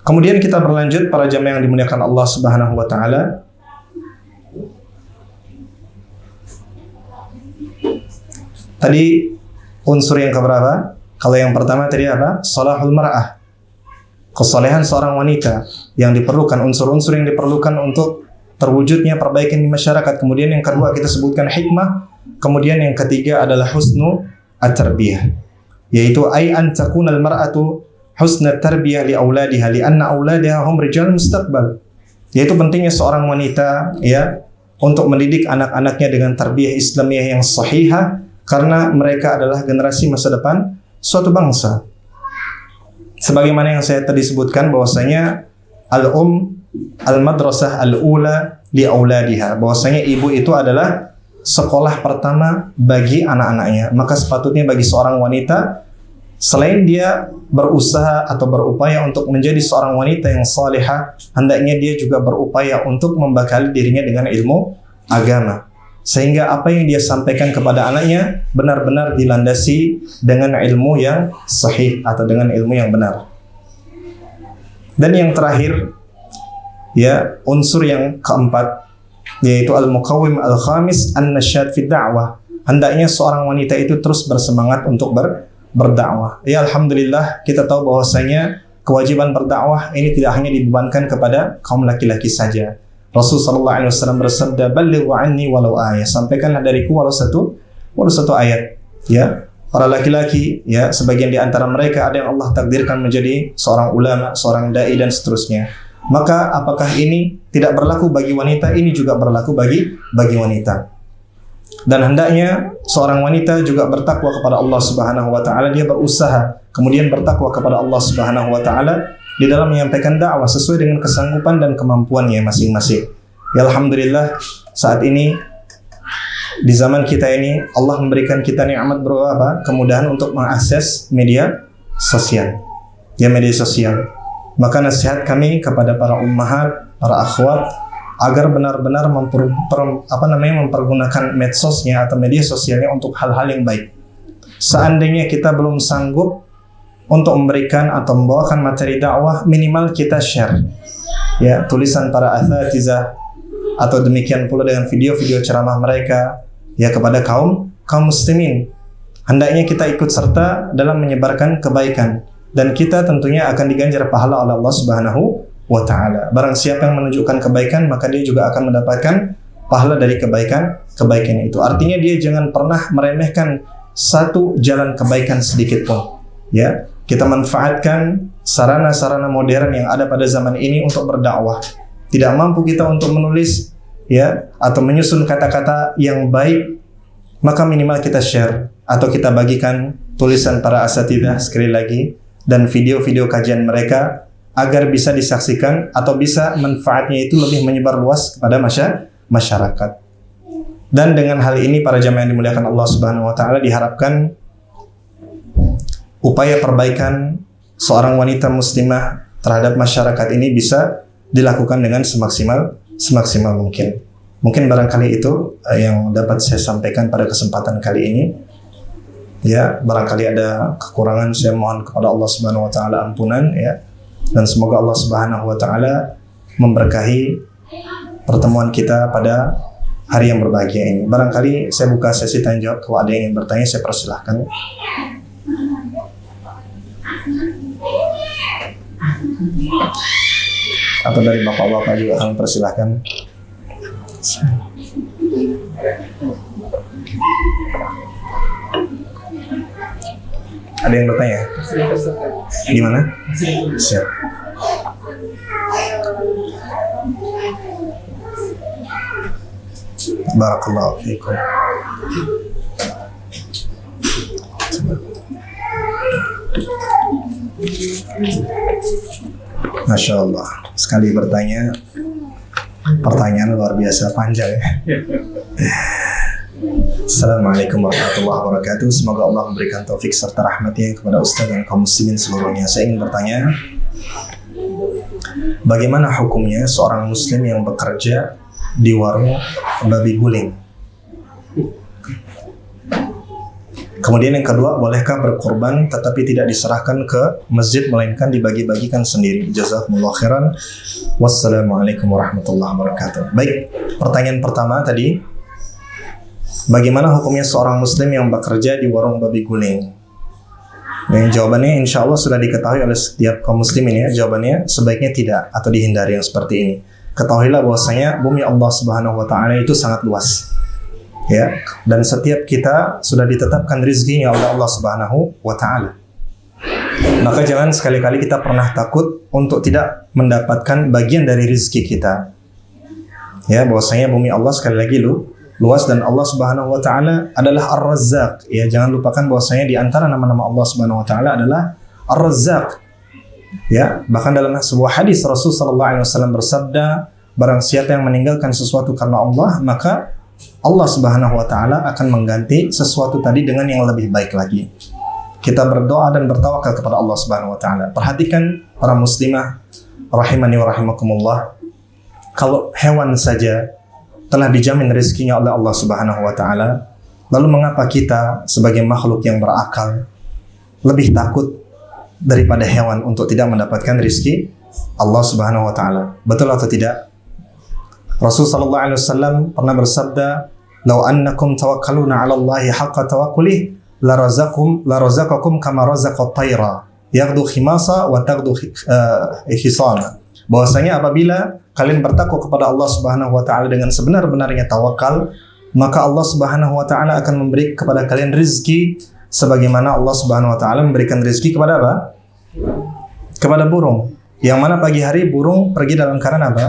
Kemudian kita berlanjut para jamaah yang dimuliakan Allah Subhanahu wa taala. Tadi unsur yang keberapa? Kalau yang pertama tadi apa? Salahul mar'ah. Kesalehan seorang wanita yang diperlukan, unsur-unsur yang diperlukan untuk terwujudnya perbaikan di masyarakat. Kemudian yang kedua kita sebutkan hikmah. Kemudian yang ketiga adalah husnu at-tarbiyah, yaitu ay an takuna al-mar'atu husna tarbiyah li auladiha li anna auladaha hum rijal mustaqbal. Yaitu pentingnya seorang wanita ya untuk mendidik anak-anaknya dengan tarbiyah Islamiyah yang sahihah, karena mereka adalah generasi masa depan suatu bangsa. Sebagaimana yang saya tadi sebutkan bahwasanya al-madrasah al-ula li auladiha, bahwasanya ibu itu adalah sekolah pertama bagi anak-anaknya. Maka sepatutnya bagi seorang wanita, selain dia berusaha atau berupaya untuk menjadi seorang wanita yang salihah, hendaknya dia juga berupaya untuk membekali dirinya dengan ilmu agama, sehingga apa yang dia sampaikan kepada anaknya benar-benar dilandasi dengan ilmu yang sahih atau dengan ilmu yang benar. Dan yang terakhir, ya unsur yang keempat, yaitu al-muqawwim al-khamis an-nasyad fi da'wah. Hendaknya seorang wanita itu terus bersemangat untuk berdakwah. Ya alhamdulillah kita tahu bahwasanya kewajiban berdakwah ini tidak hanya dibebankan kepada kaum laki-laki saja. Rasul sallallahu alaihi wasallam bersabda, "Ballighu anni walau ayat." Sampaikanlah dariku walau satu ayat. Ya, para laki-laki ya sebagian di antara mereka ada yang Allah takdirkan menjadi seorang ulama, seorang dai dan seterusnya. Maka apakah ini tidak berlaku bagi wanita? Ini juga berlaku bagi wanita. Dan hendaknya seorang wanita juga bertakwa kepada Allah Subhanahu wa taala. Dia berusaha kemudian bertakwa kepada Allah Subhanahu wa taala di dalam menyampaikan dakwah sesuai dengan kesanggupan dan kemampuannya masing-masing. Ya alhamdulillah saat ini di zaman kita ini Allah memberikan kita nikmat berupa kemudahan untuk mengakses media sosial. Ya media sosial. Maka nasihat kami kepada para ummahat, para akhwat, agar benar-benar mempergunakan medsosnya atau media sosialnya untuk hal-hal yang baik. Seandainya kita belum sanggup untuk memberikan atau membawakan materi dakwah, minimal kita share ya tulisan para asatizah, atau demikian pula dengan video-video ceramah mereka ya kepada kaum muslimin. Hendaknya kita ikut serta dalam menyebarkan kebaikan, dan kita tentunya akan diganjar pahala oleh Allah Subhanahu wa ta'ala. Barang siapa yang menunjukkan kebaikan, maka dia juga akan mendapatkan pahala dari kebaikan itu. Artinya dia jangan pernah meremehkan satu jalan kebaikan sedikit pun. Ya, kita manfaatkan sarana-sarana modern yang ada pada zaman ini untuk berdakwah. Tidak mampu kita untuk menulis ya atau menyusun kata-kata yang baik, maka minimal kita share atau kita bagikan tulisan para asatidzah sekali lagi dan video-video kajian mereka agar bisa disaksikan atau bisa manfaatnya itu lebih menyebar luas kepada masyarakat. Dan dengan hal ini para jamaah yang dimuliakan Allah Subhanahu wa taala, diharapkan upaya perbaikan seorang wanita muslimah terhadap masyarakat ini bisa dilakukan dengan semaksimal mungkin. Mungkin barangkali itu yang dapat saya sampaikan pada kesempatan kali ini. Ya, barangkali ada kekurangan, saya mohon kepada Allah Subhanahu wa taala ampunan ya. Dan semoga Allah Subhanahu wa taala memberkahi pertemuan kita pada hari yang berbahagia ini. Barangkali saya buka sesi tanya jawab. Kalau ada yang ingin bertanya, saya persilahkan. Atau dari bapak-bapak juga kami persilahkan. Ada yang bertanya? Gimana? Siap. Barakallahu fiikum. Masya Allah, sekali bertanya, pertanyaan luar biasa panjang ya. Assalamualaikum warahmatullahi wabarakatuh. Semoga Allah memberikan taufik serta rahmatnya kepada Ustaz dan kaum muslimin seluruhnya. Saya ingin bertanya, bagaimana hukumnya seorang muslim yang bekerja di warung babi guling? Kemudian yang kedua, bolehkah berkorban tetapi tidak diserahkan ke masjid melainkan dibagi-bagikan sendiri? Jazakumullah khairan. Wassalamualaikum warahmatullahi wabarakatuh. Baik, pertanyaan pertama tadi, bagaimana hukumnya seorang muslim yang bekerja di warung babi guling? Nah, jawabannya insya Allah sudah diketahui oleh setiap kaum muslimin ya. Jawabannya sebaiknya tidak atau dihindari yang seperti ini. Ketahuilah bahwasanya bumi Allah Subhanahu wa taala itu sangat luas. Ya, dan setiap kita sudah ditetapkan rizkinya oleh Allah Subhanahu wa taala. Maka jangan sekali-kali kita pernah takut untuk tidak mendapatkan bagian dari rizki kita. Ya, bahwasanya bumi Allah sekali lagi luas, dan Allah Subhanahu wa taala adalah Ar-Razzaq. Ya, jangan lupakan bahwasanya di antara nama-nama Allah Subhanahu wa taala adalah Ar-Razzaq. Ya, bahkan dalam sebuah hadis Rasul sallallahu alaihi wasallam bersabda, barang siapa yang meninggalkan sesuatu karena Allah, maka Allah Subhanahu wa taala akan mengganti sesuatu tadi dengan yang lebih baik lagi. Kita berdoa dan bertawakal kepada Allah Subhanahu wa taala. Perhatikan para muslimah rahimani wa rahimakumullah. Kalau hewan saja telah dijamin rezekinya oleh Allah Subhanahu wa taala, lalu mengapa kita sebagai makhluk yang berakal lebih takut daripada hewan untuk tidak mendapatkan rezeki Allah Subhanahu wa taala? Betul atau tidak? Rasul sallallahu alaihi wasallam pernah bersabda, "Lau annakum tawakkaluna 'ala Allahi haqqa tawakkulih, la razaqakum kama razaqat tayra, yaghdu khimasa wa taghdu hisana." Bahwasanya apabila kalian bertakwa kepada Allah Subhanahu wa taala dengan sebenar-benarnya tawakal, maka Allah Subhanahu wa taala akan memberi kepada kalian rezeki sebagaimana Allah Subhanahu wa taala memberikan rezeki kepada apa? Kepada burung. Yang mana pagi hari burung pergi dalam keadaan apa?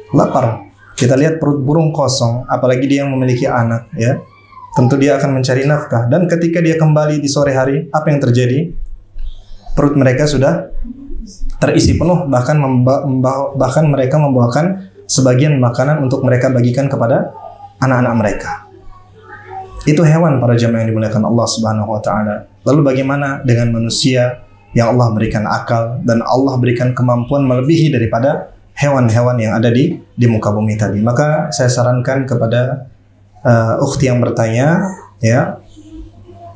Lapar. Kita lihat perut burung kosong, apalagi dia yang memiliki anak, ya. Tentu dia akan mencari nafkah, dan ketika dia kembali di sore hari, apa yang terjadi? Perut mereka sudah terisi penuh, bahkan mereka membawakan sebagian makanan untuk mereka bagikan kepada anak-anak mereka. Itu hewan para jamaah yang dimuliakan Allah Subhanahu wa taala. Lalu bagaimana dengan manusia yang Allah berikan akal dan Allah berikan kemampuan melebihi daripada hewan-hewan yang ada di muka bumi tadi. Maka saya sarankan kepada ukhti yang bertanya, ya,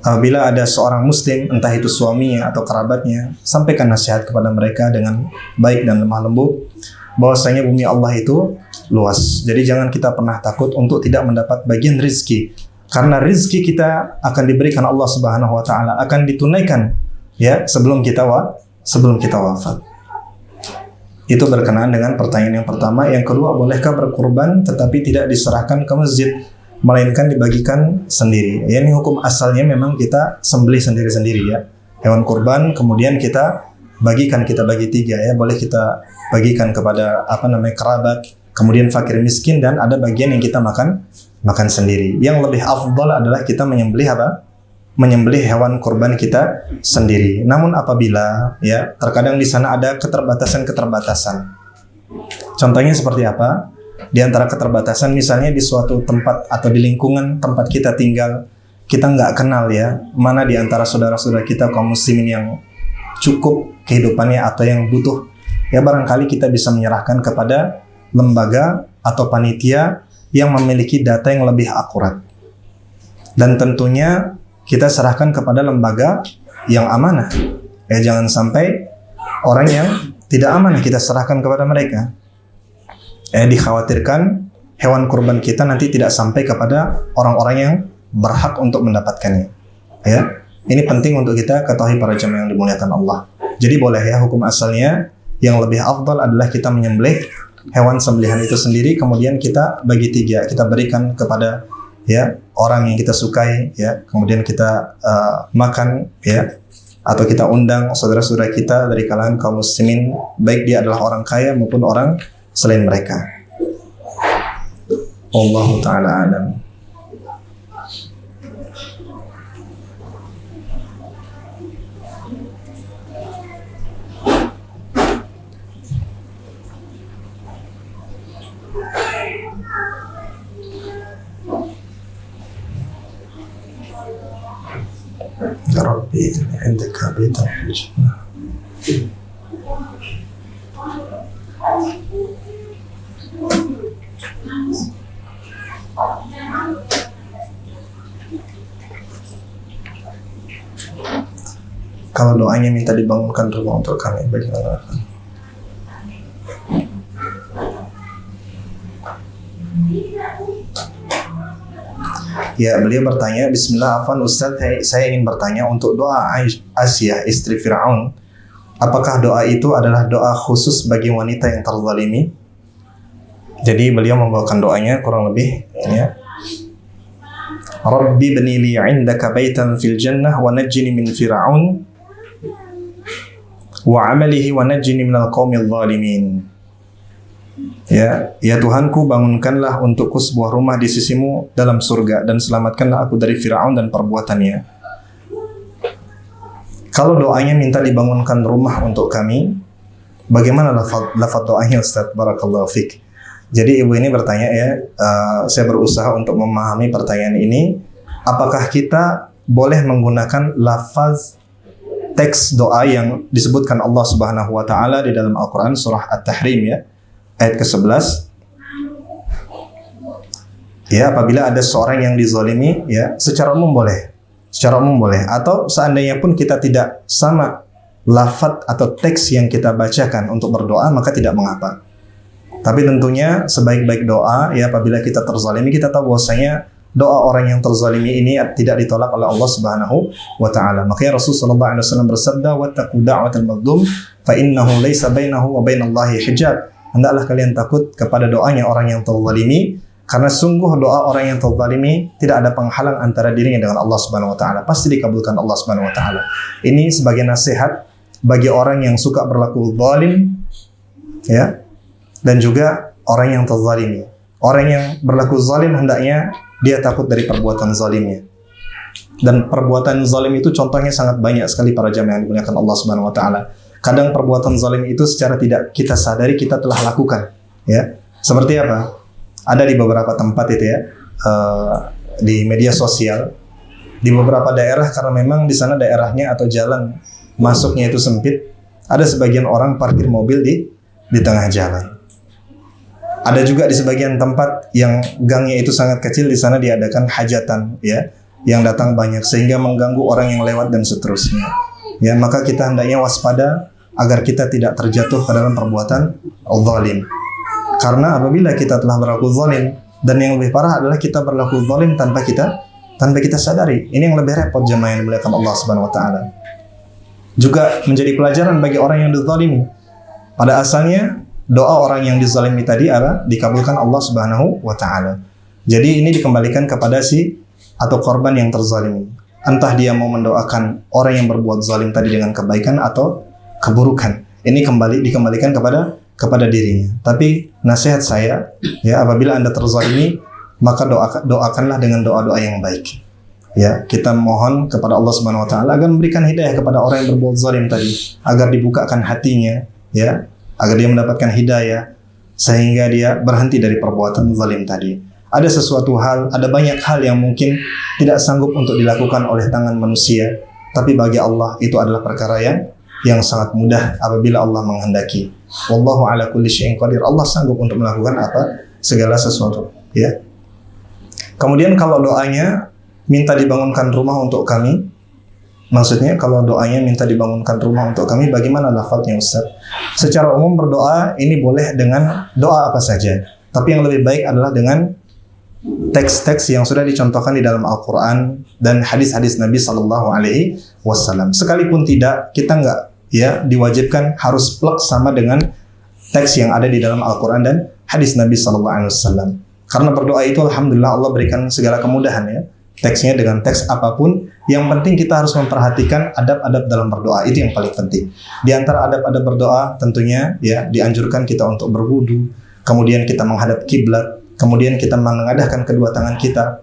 apabila ada seorang muslim, entah itu suaminya atau kerabatnya, sampaikan nasihat kepada mereka dengan baik dan lemah lembut, bahwasanya bumi Allah itu luas. Jadi jangan kita pernah takut untuk tidak mendapat bagian rizki, karena rizki kita akan diberikan Allah Subhanahu wa taala, akan ditunaikan ya sebelum kita wafat. Itu berkenaan dengan pertanyaan yang pertama. Yang kedua, bolehkah berkurban tetapi tidak diserahkan ke masjid, melainkan dibagikan sendiri? Ya, ini hukum asalnya memang kita sembelih sendiri-sendiri ya. Hewan kurban kemudian kita bagikan, kita bagi 3 ya. Boleh kita bagikan kepada kerabat, kemudian fakir miskin, dan ada bagian yang kita makan sendiri. Yang lebih afdal adalah kita menyembelih hewan kurban kita sendiri. Namun apabila ya terkadang di sana ada keterbatasan. Contohnya seperti apa? Di antara keterbatasan misalnya di suatu tempat atau di lingkungan tempat kita tinggal, kita nggak kenal ya mana di antara saudara-saudara kita kaum muslimin yang cukup kehidupannya atau yang butuh. Ya barangkali kita bisa menyerahkan kepada lembaga atau panitia yang memiliki data yang lebih akurat. Dan tentunya kita serahkan kepada lembaga yang amanah. Ya, jangan sampai orang yang tidak amanah kita serahkan kepada mereka. Dikhawatirkan hewan kurban kita nanti tidak sampai kepada orang-orang yang berhak untuk mendapatkannya. Ya, ini penting untuk kita ketahui para jemaah yang dimuliakan Allah. Jadi boleh ya, hukum asalnya yang lebih afdal adalah kita menyembelih hewan sembelihan itu sendiri, kemudian kita bagi 3, kita berikan kepada ya orang yang kita sukai ya, kemudian kita makan ya, atau kita undang saudara-saudara kita dari kalangan kaum muslimin, baik dia adalah orang kaya maupun orang selain mereka. Allahu ta'ala alam. Ya Rabbi, indaka baitan fil jannah. Kalau doanya minta dibangunkan rumah untuk kami, bagaimana? Ya, beliau bertanya, Bismillah, afwan Ustaz, saya ingin bertanya untuk doa Asyah istri Fir'aun. Apakah doa itu adalah doa khusus bagi wanita yang terzalimi? Jadi beliau membawakan doanya kurang lebih ini ya. Rabbi bni li 'indaka baitan fil jannah wa najjini min Fir'aun wa 'amalihi wa najjini minal qaumil zalimin. Ya Tuhanku, bangunkanlah untukku sebuah rumah di sisimu dalam surga dan selamatkanlah aku dari Fir'aun dan perbuatannya. Kalau doanya minta dibangunkan rumah untuk kami, bagaimana lafaz doanya Ustaz? Barakallahu fik. Jadi ibu ini bertanya ya, saya berusaha untuk memahami pertanyaan ini. Apakah kita boleh menggunakan lafaz teks doa yang disebutkan Allah Subhanahu wa taala di dalam Al-Qur'an surah At-Tahrim ya, ayat ke-11. Ya, apabila ada seorang yang dizalimi ya, secara umum boleh. Secara umum boleh. Atau seandainya pun kita tidak sama lafaz atau teks yang kita bacakan untuk berdoa, maka tidak mengapa. Tapi tentunya sebaik-baik doa ya, apabila kita terzalimi, kita tahu bahwasanya doa orang yang terzalimi ini tidak ditolak oleh Allah Subhanahu wa taala. Makanya Rasulullah SAW bersabda, "Wattaqu da'watal mazlum fa innahu laisa bainahu wa bainallahi hijab." Hendaklah kalian takut kepada doanya orang yang terzalimi, karena sungguh doa orang yang terzalimi tidak ada penghalang antara dirinya dengan Allah Subhanahu wa taala. Pasti dikabulkan Allah Subhanahu wa taala. Ini sebagai nasihat bagi orang yang suka berlaku zalim ya, dan juga orang yang terzalimi. Orang yang berlaku zalim hendaknya dia takut dari perbuatan zalimnya. Dan perbuatan zalim itu contohnya sangat banyak sekali para jamaah yang dimuliakan Allah Subhanahu wa taala. Kadang perbuatan zalim itu secara tidak kita sadari kita telah lakukan, ya. Seperti apa? Ada di beberapa tempat itu ya, di media sosial, di beberapa daerah, karena memang di sana daerahnya atau jalan masuknya itu sempit, ada sebagian orang parkir mobil di tengah jalan. Ada juga di sebagian tempat yang gangnya itu sangat kecil, di sana diadakan hajatan, ya, yang datang banyak sehingga mengganggu orang yang lewat dan seterusnya. Ya, maka kita hendaknya waspada agar kita tidak terjatuh ke dalam perbuatan zalim. Karena apabila kita telah berlaku zalim, dan yang lebih parah adalah kita berlaku zalim tanpa kita sadari. Ini yang lebih repot, jemaah yang dimuliakan Allah Subhanahu wa taala. Juga menjadi pelajaran bagi orang yang dizalimi. Pada asalnya doa orang yang dizalimi tadi adalah dikabulkan Allah Subhanahu wa taala. Jadi ini dikembalikan kepada si atau korban yang terzalimi. Entah dia mau mendoakan orang yang berbuat zalim tadi dengan kebaikan atau keburukan. Ini dikembalikan kepada dirinya. Tapi nasihat saya, ya, apabila Anda terzalimi, maka doakanlah dengan doa-doa yang baik. Ya, kita mohon kepada Allah Subhanahu wa taala agar memberikan hidayah kepada orang yang berbuat zalim tadi, agar dibukakan hatinya, ya, agar dia mendapatkan hidayah sehingga dia berhenti dari perbuatan zalim tadi. Ada sesuatu hal, ada banyak hal yang mungkin tidak sanggup untuk dilakukan oleh tangan manusia, tapi bagi Allah itu adalah perkara yang sangat mudah apabila Allah menghendaki. Wallahu ala kulli syai'in qadir. Allah sanggup untuk melakukan segala sesuatu, ya. Kemudian kalau doanya minta dibangunkan rumah untuk kami, maksudnya kalau doanya minta dibangunkan rumah untuk kami, bagaimana lafadznya Ustaz? Secara umum berdoa ini boleh dengan doa apa saja, tapi yang lebih baik adalah dengan teks-teks yang sudah dicontohkan di dalam Al-Quran dan hadis-hadis Nabi Sallallahu Alaihi Wasallam. Sekalipun tidak, kita nggak, ya, diwajibkan harus plek sama dengan teks yang ada di dalam Al-Quran dan hadis Nabi Sallallahu Alaihi Wasallam. Karena berdoa itu alhamdulillah Allah berikan segala kemudahan, ya. Teksnya dengan teks apapun, yang penting kita harus memperhatikan adab-adab dalam berdoa. Itu yang paling penting. Di antara adab-adab berdoa tentunya, ya, dianjurkan kita untuk berwudu, kemudian kita menghadap kiblat, kemudian kita menengadahkan kedua tangan kita.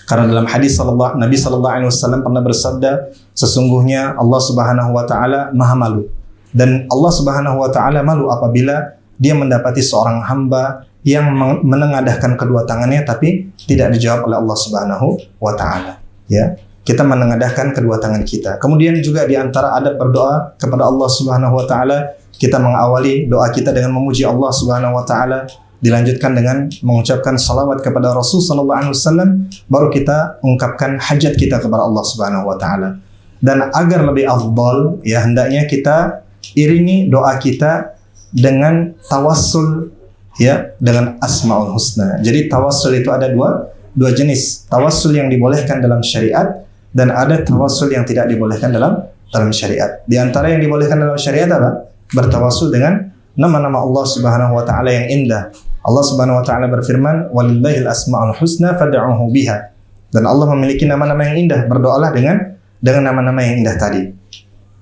Karena dalam hadis Nabi Sallallahu Alaihi Wasallam pernah bersabda, sesungguhnya Allah Subhanahu Wa Taala maha malu, dan Allah Subhanahu Wa Taala malu apabila dia mendapati seorang hamba yang menengadahkan kedua tangannya tapi tidak dijawab oleh Allah Subhanahu Wa Taala. Ya, kita menengadahkan kedua tangan kita. Kemudian juga di antara adab berdoa kepada Allah Subhanahu Wa Taala, kita mengawali doa kita dengan memuji Allah Subhanahu Wa Taala. Dilanjutkan dengan mengucapkan salawat kepada Rasul Sallallahu Alaihi Wasallam, baru kita ungkapkan hajat kita kepada Allah Subhanahu Wa Taala. Dan agar lebih afdal, ya, hendaknya kita iringi doa kita dengan tawassul, ya, dengan Asmaul Husna. Jadi tawassul itu ada dua jenis. Tawassul yang dibolehkan dalam syariat dan ada tawassul yang tidak dibolehkan dalam syariat. Di antara yang dibolehkan dalam syariat apa? Bertawassul dengan nama-nama Allah Subhanahu Wa Taala yang indah. Allah Subhanahu Wa Taala berfirman, "Walillahil asmaul husna fad'uhu biha." Dan Allah memiliki nama-nama yang indah, berdoalah dengan nama-nama yang indah tadi.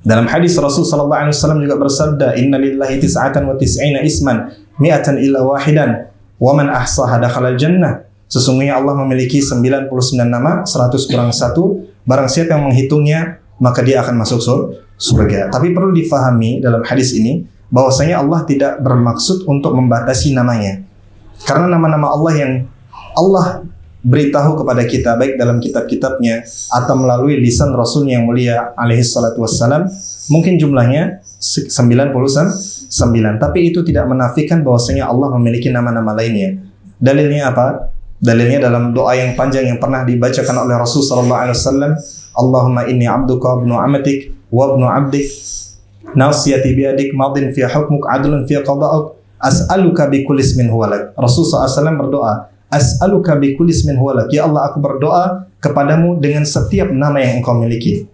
Dalam hadis Rasul Sallallahu Alaihi Wasallam juga bersabda, "Inna lillahi tis'atan wa tis'ina isman, mi'atan illa wahidan, wa man ahsaha dakhala al-jannah." Sesungguhnya Allah memiliki 99 nama, 100 kurang 1. Barang siapa yang menghitungnya, maka dia akan masuk surga. Tapi perlu difahami dalam hadis ini bahwasanya Allah tidak bermaksud untuk membatasi namanya. Karena nama-nama Allah yang Allah beritahu kepada kita, baik dalam kitab-kitabnya atau melalui lisan Rasulnya yang mulia alaihi salatu wassalam, mungkin jumlahnya 99. Tapi itu tidak menafikan bahwasanya Allah memiliki nama-nama lainnya. Dalilnya apa? Dalilnya dalam doa yang panjang yang pernah dibacakan oleh Rasul sallallahu alaihi wasallam, Allahumma inni abduka ibnu amatik wa ibnu abdik, nasiyati biyadik, madin fi hukmuk, adlun fi qada'uk, as'aluka bi kulli ismin huwa lak. Rasul sallallahu alaihi wasallam berdoa, as'aluka bi kulli ismin huwa lak. Ya Allah, aku berdoa kepadamu dengan setiap nama yang engkau miliki.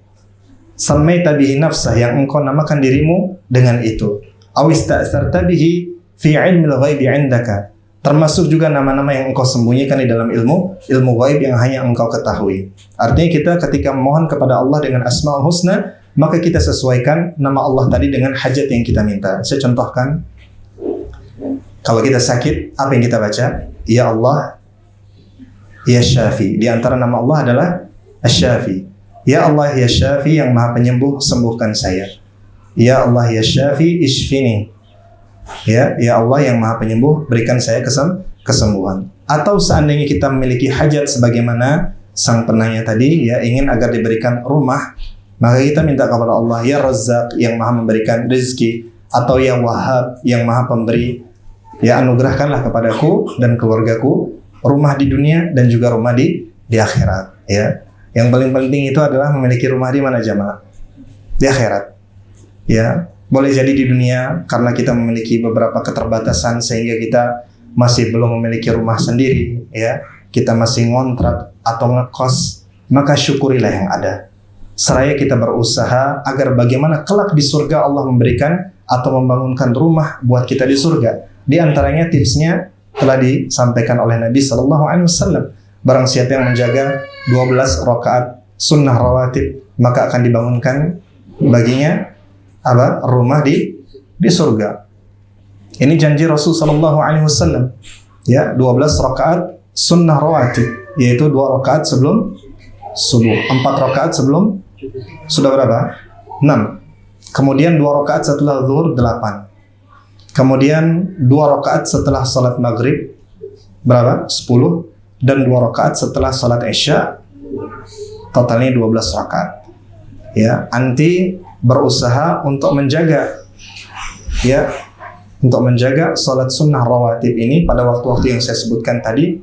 Sammaita bihi nafsah, yang engkau namakan dirimu dengan itu. Awis ta'sarta bihi fi ilmil ghaibi 'indaka. Termasuk juga nama-nama yang engkau sembunyikan di dalam ilmu ghaib yang hanya engkau ketahui. Artinya kita ketika memohon kepada Allah dengan Asmaul Husna, maka kita sesuaikan nama Allah tadi dengan hajat yang kita minta. Saya contohkan, kalau kita sakit, apa yang kita baca? Ya Allah, Ya Syafi. Di antara nama Allah adalah Asy-Syafi. Ya Allah, Ya Syafi, yang maha penyembuh, sembuhkan saya. Ya Allah, Ya Syafi, Ishfini. Ya Allah yang maha penyembuh, berikan saya kesembuhan. Atau seandainya kita memiliki hajat sebagaimana sang penanya tadi, ya, ingin agar diberikan rumah, maka kita minta kepada Allah, Ya Razzaq, yang maha memberikan rezeki, atau Ya Wahhab, yang maha pemberi. Ya, anugerahkanlah kepadaku dan keluargaku rumah di dunia dan juga rumah di akhirat. Ya, yang paling penting itu adalah memiliki rumah di mana jamaah? Di akhirat. Ya, boleh jadi di dunia karena kita memiliki beberapa keterbatasan sehingga kita masih belum memiliki rumah sendiri, ya, kita masih ngontrak atau ngekos, maka syukurilah yang ada. Seraya kita berusaha agar bagaimana kelak di surga Allah memberikan atau membangunkan rumah buat kita di surga. Di antaranya tipsnya telah disampaikan oleh Nabi SAW. Barang siapa yang menjaga 12 rakaat sunnah rawatib, maka akan dibangunkan baginya apa? Rumah di surga. Ini janji Rasul sallallahu alaihi wasallam. Ya, 12 rakaat sunnah rawatib, yaitu 2 rakaat sebelum subuh, 4 rakaat sebelum, sudah berapa? 6. Kemudian 2 rakaat setelah zuhur, 8. Kemudian 2 rakaat setelah salat maghrib, berapa? 10. Dan 2 rakaat setelah salat isya, totalnya 12 rakaat. Ya, anti berusaha untuk menjaga, ya, untuk menjaga salat sunnah rawatib ini pada waktu-waktu yang saya sebutkan tadi,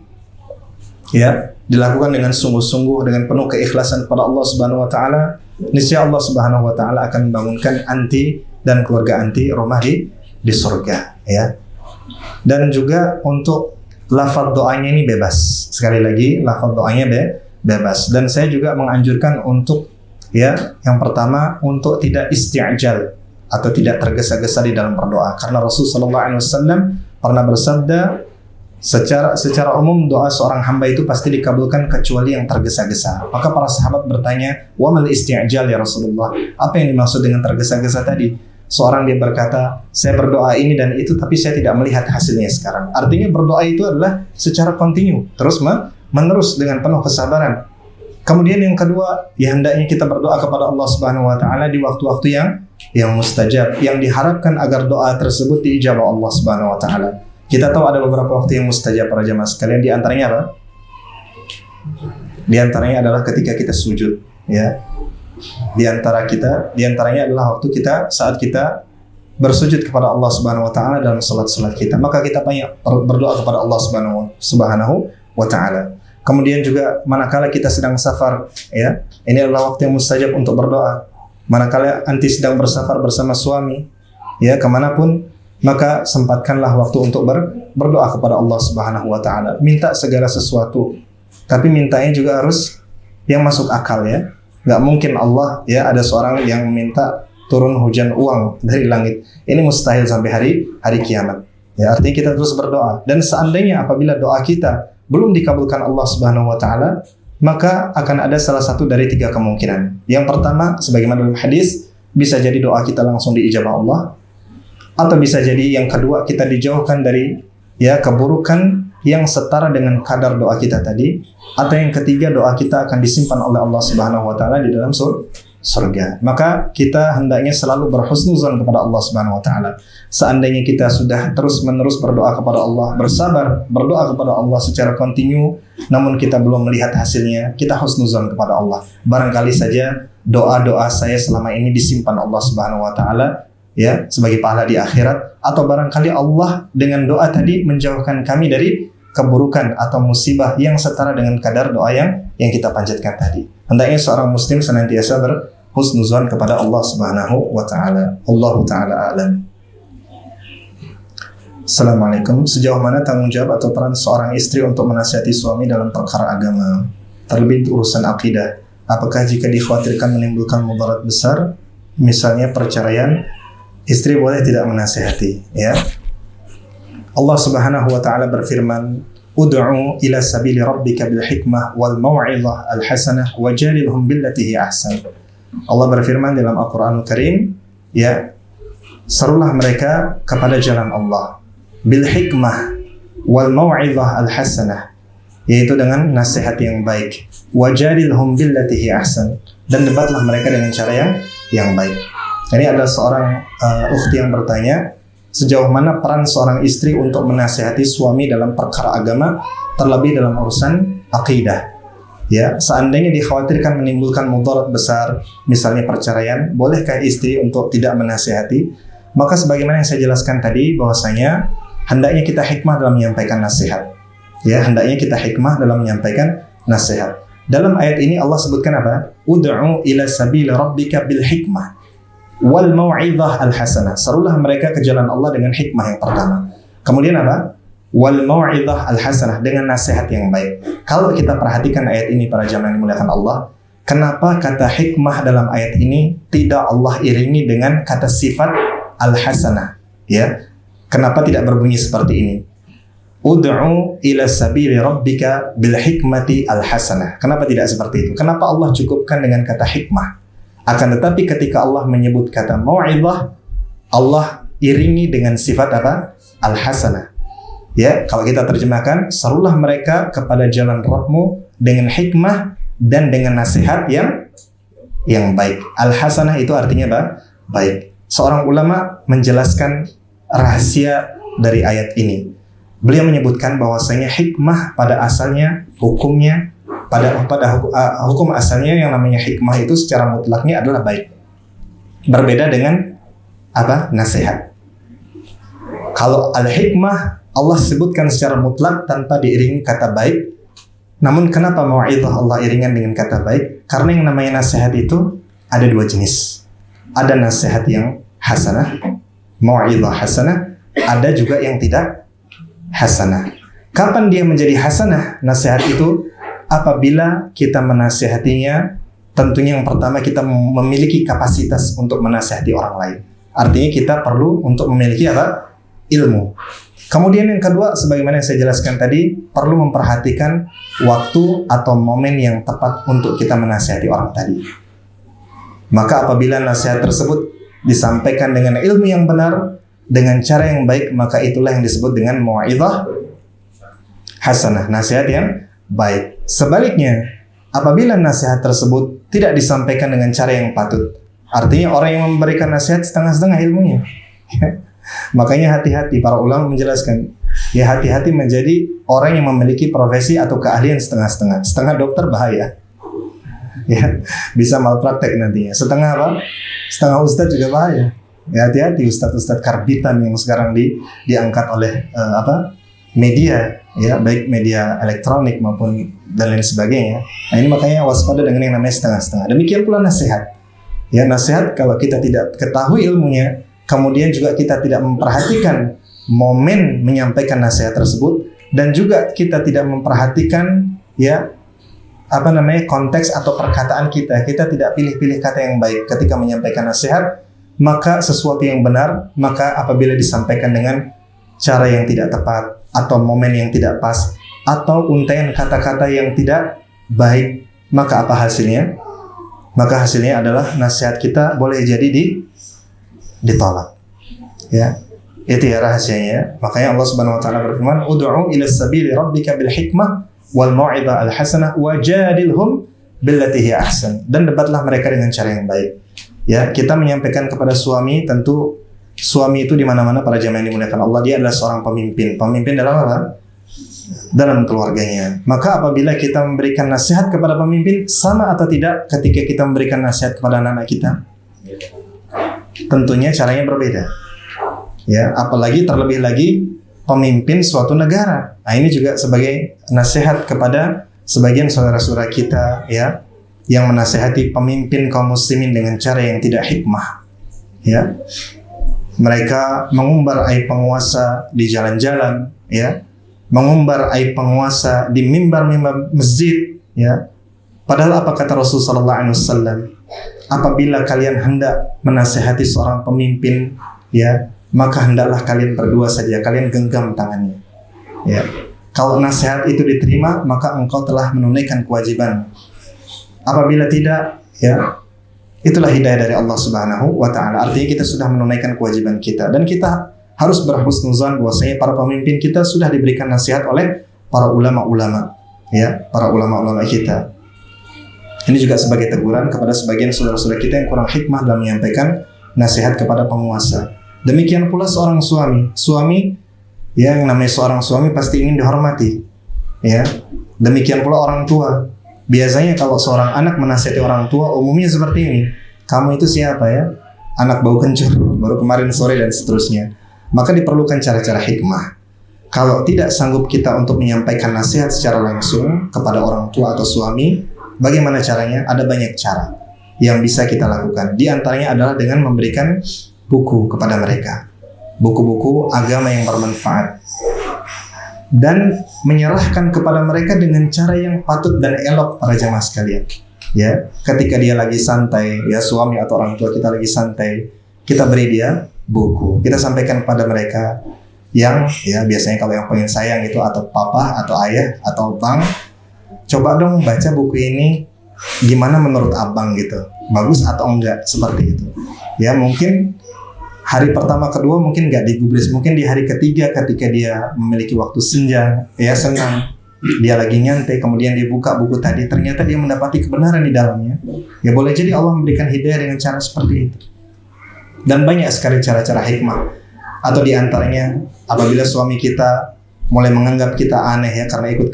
ya, dilakukan dengan sungguh-sungguh, dengan penuh keikhlasan kepada Allah Subhanahu wa taala. Niscaya Allah Subhanahu wa taala akan membangunkan anti dan keluarga anti rumah di surga, ya. Dan juga untuk lafaz doanya ini bebas. Sekali lagi, lafaz doanya bebas. Dan saya juga menganjurkan untuk, ya, yang pertama untuk tidak isti'jal atau tidak tergesa-gesa di dalam berdoa, karena Rasulullah SAW pernah bersabda, secara umum doa seorang hamba itu pasti dikabulkan kecuali yang tergesa-gesa. Maka para sahabat bertanya, wa mal isti'jal ya Rasulullah, apa yang dimaksud dengan tergesa-gesa tadi? Seorang dia berkata, saya berdoa ini dan itu tapi saya tidak melihat hasilnya sekarang. Artinya berdoa itu adalah secara kontinu, terus menerus dengan penuh kesabaran. Kemudian yang kedua, ya hendaknya kita berdoa kepada Allah Subhanahu wa taala di waktu-waktu yang mustajab, yang diharapkan agar doa tersebut diijabah Allah Subhanahu wa taala. Kita tahu ada beberapa waktu yang mustajab para jamaah sekalian, di antaranya apa? Di antaranya adalah ketika kita sujud, ya. Di antaranya adalah waktu kita saat kita bersujud kepada Allah Subhanahu wa taala dalam salat-salat kita. Maka kita banyak berdoa kepada Allah Subhanahu wa taala. Kemudian juga manakala kita sedang safar, ya, ini adalah waktu yang mustajab untuk berdoa. Manakala anti sedang bersafar bersama suami, ya, kemanapun, maka sempatkanlah waktu untuk berdoa kepada Allah Subhanahu wa taala. Minta segala sesuatu, tapi mintanya juga harus yang masuk akal, ya. Nggak mungkin Allah, ya, ada seorang yang meminta turun hujan uang dari langit. Ini mustahil sampai hari kiamat. Ya, artinya kita terus berdoa. Dan seandainya apabila doa kita belum dikabulkan Allah Subhanahu wa taala, maka akan ada salah satu dari 3 kemungkinan. Yang pertama, sebagaimana dalam hadis, bisa jadi doa kita langsung diijabah Allah, atau bisa jadi yang kedua, kita dijauhkan dari, ya, keburukan yang setara dengan kadar doa kita tadi, atau yang ketiga, doa kita akan disimpan oleh Allah Subhanahu wa taala di dalam surga. Maka kita hendaknya selalu berhusnuzon kepada Allah Subhanahu wa taala. Seandainya kita sudah terus-menerus berdoa kepada Allah, bersabar berdoa kepada Allah secara kontinu, namun kita belum melihat hasilnya, kita husnuzon kepada Allah. Barangkali saja doa-doa saya selama ini disimpan Allah Subhanahu wa taala, ya, sebagai pahala di akhirat, atau barangkali Allah dengan doa tadi menjauhkan kami dari keburukan atau musibah yang setara dengan kadar doa yang kita panjatkan tadi. Hendaknya seorang muslim senantiasa berhusnuzon kepada Allah Subhanahu wa taala. Allahu taala a'lam. Assalamualaikum. Sejauh mana tanggung jawab atau peran seorang istri untuk menasihati suami dalam perkara agama, terlebih urusan akidah? Apakah jika dikhawatirkan menimbulkan mudarat besar, misalnya perceraian, istri boleh tidak menasihati? Ya. Allah Subhanahu wa taala berfirman, "Ud'u ila sabili rabbika bil hikmah wal mau'izah al hasanah wajadilhum billati hi ahsan." Allah berfirman dalam Al-Qur'anul Karim, ya, serulah mereka kepada jalan Allah bil hikmah wal mau'izah al hasanah, yaitu dengan nasihat yang baik, wajadilhum billati hi ahsan, dan debatlah mereka dengan cara yang baik. Ini ada seorang ukhti yang bertanya, sejauh mana peran seorang istri untuk menasihati suami dalam perkara agama, terlebih dalam urusan akidah. Ya, seandainya dikhawatirkan menimbulkan mudarat besar, misalnya perceraian, bolehkah istri untuk tidak menasihati? Maka sebagaimana yang saya jelaskan tadi, bahwasanya hendaknya kita hikmah dalam menyampaikan nasihat. Ya, hendaknya kita hikmah dalam menyampaikan nasihat. Dalam ayat ini Allah sebutkan apa? Ud'u ila sabili rabbika bil hikmah wal mau'izah al hasanah. Serulah mereka ke jalan Allah dengan hikmah yang pertama. Kemudian apa? Wal mau'izah al hasanah, dengan nasihat yang baik. Kalau kita perhatikan ayat ini para jamaah yang dimuliakan Allah, kenapa kata hikmah dalam ayat ini tidak Allah iringi dengan kata sifat al-hasanah? Ya, kenapa tidak berbunyi seperti ini? Ud'u ila sabili rabbika bil hikmati al-hasanah. Kenapa tidak seperti itu? Kenapa Allah cukupkan dengan kata hikmah? Akan tetapi ketika Allah menyebut kata mau'izah, Allah iringi dengan sifat apa? Al-hasanah. Ya, kalau kita terjemahkan, serulah mereka kepada jalan Rabbmu dengan hikmah dan dengan nasihat yang baik. Al-hasanah itu artinya apa? Baik. Seorang ulama menjelaskan rahasia dari ayat ini. Beliau menyebutkan bahwasanya hikmah pada asalnya, hukumnya, pada hukum asalnya yang namanya hikmah itu secara mutlaknya adalah baik. Berbeda dengan apa? Nasihat. Kalau al-hikmah Allah sebutkan secara mutlak tanpa diiringi kata baik. Namun kenapa mau'izah Allah iringan dengan kata baik? Karena yang namanya nasihat itu ada dua jenis. Ada nasihat yang hasanah, mau'izah hasanah, ada juga yang tidak hasanah. Kapan dia menjadi hasanah nasihat itu? Apabila kita menasihatinya, tentunya yang pertama kita memiliki kapasitas untuk menasihati orang lain. Artinya kita perlu untuk memiliki apa? Ilmu. Kemudian yang kedua, sebagaimana yang saya jelaskan tadi, perlu memperhatikan waktu atau momen yang tepat untuk kita menasihati orang tadi. Maka apabila nasihat tersebut disampaikan dengan ilmu yang benar, dengan cara yang baik, maka itulah yang disebut dengan mau'izah hasanah, nasihat yang baik. Sebaliknya, apabila nasihat tersebut tidak disampaikan dengan cara yang patut, artinya orang yang memberikan nasihat setengah-setengah ilmunya. Makanya hati-hati, para ulama menjelaskan, ya hati-hati menjadi orang yang memiliki profesi atau keahlian setengah-setengah. Setengah dokter bahaya, ya bisa malpraktek nantinya. Setengah apa? Setengah ustadz juga bahaya. Ya hati-hati, ustadz-ustadz karbitan yang sekarang diangkat oleh media, ya baik media elektronik maupun dan lain sebagainya. Nah ini makanya waspada dengan yang namanya setengah-setengah. Demikian pula nasihat. Ya nasihat kalau kita tidak ketahui ilmunya, kemudian juga kita tidak memperhatikan momen menyampaikan nasihat tersebut, dan juga kita tidak memperhatikan konteks atau perkataan kita tidak pilih-pilih kata yang baik ketika menyampaikan nasihat, maka sesuatu yang benar, maka apabila disampaikan dengan cara yang tidak tepat atau momen yang tidak pas atau untaian kata-kata yang tidak baik, maka apa hasilnya? Maka hasilnya adalah nasihat kita boleh jadi ditolak. Ya, itu ya rahasianya. Makanya Allah Subhanahu wa taala berfirman, "Ud'u ila sabili rabbika bil hikmah wal mau'izah al hasanah wajadilhum billati hiya ahsan." Dan debatlah mereka dengan cara yang baik. Ya, kita menyampaikan kepada suami, tentu suami itu di mana-mana para jamaah yang dimuliakan Allah, dia adalah seorang pemimpin. Pemimpin dalam apa? Dalam keluarganya. Maka apabila kita memberikan nasihat kepada pemimpin, sama atau tidak ketika kita memberikan nasihat kepada anak-anak kita? Tentunya caranya berbeda. Ya, apalagi terlebih lagi pemimpin suatu negara. Nah, ini juga sebagai nasihat kepada sebagian saudara-saudara kita ya yang menasihati pemimpin kaum muslimin dengan cara yang tidak hikmah. Ya. Mereka mengumbar aib penguasa di jalan-jalan, ya. Mengumbar aib penguasa di mimbar-mimbar masjid, ya. Padahal apa kata Rasulullah sallallahu alaihi wasallam? Apabila kalian hendak menasihati seorang pemimpin, ya, maka hendaklah kalian berdua saja, kalian genggam tangannya. Ya. Kalau nasihat itu diterima, maka engkau telah menunaikan kewajiban. Apabila tidak, ya, itulah hidayah dari Allah Subhanahu wa taala. Artinya kita sudah menunaikan kewajiban kita, dan kita harus berhusnuzan bahwasanya para pemimpin kita sudah diberikan nasihat oleh para ulama-ulama, ya, para ulama-ulama kita. Ini juga sebagai teguran kepada sebagian saudara-saudara kita yang kurang hikmah dalam menyampaikan nasihat kepada penguasa. Demikian pula seorang suami yang namanya seorang suami pasti ingin dihormati, ya. Demikian pula orang tua. Biasanya kalau seorang anak menasihati orang tua umumnya seperti ini. Kamu itu siapa ya? Anak bau kencur, baru kemarin sore dan seterusnya. maka diperlukan cara-cara hikmah. Kalau tidak sanggup kita untuk menyampaikan nasihat secara langsung kepada orang tua atau suami, bagaimana caranya? Ada banyak cara yang bisa kita lakukan. Di antaranya adalah dengan memberikan buku kepada mereka, buku-buku agama yang bermanfaat, dan menyerahkan kepada mereka dengan cara yang patut dan elok para jamaah sekalian. Ya, ketika dia lagi santai, ya suami atau orang tua kita lagi santai, kita beri dia buku. Kita sampaikan kepada mereka yang ya biasanya kalau yang pengen sayang itu atau papa atau ayah atau bang, coba dong baca buku ini, gimana menurut abang gitu, bagus atau enggak, seperti itu. Ya mungkin hari pertama kedua mungkin nggak digubris, mungkin di hari ketiga ketika dia memiliki waktu senja, ya senang, dia lagi nyantai, kemudian dia buka buku tadi, ternyata dia mendapati kebenaran di dalamnya. Ya boleh jadi Allah memberikan hidayah dengan cara seperti itu. Dan banyak sekali cara-cara hikmah. Atau diantaranya apabila suami kita mulai menganggap kita aneh ya karena ikut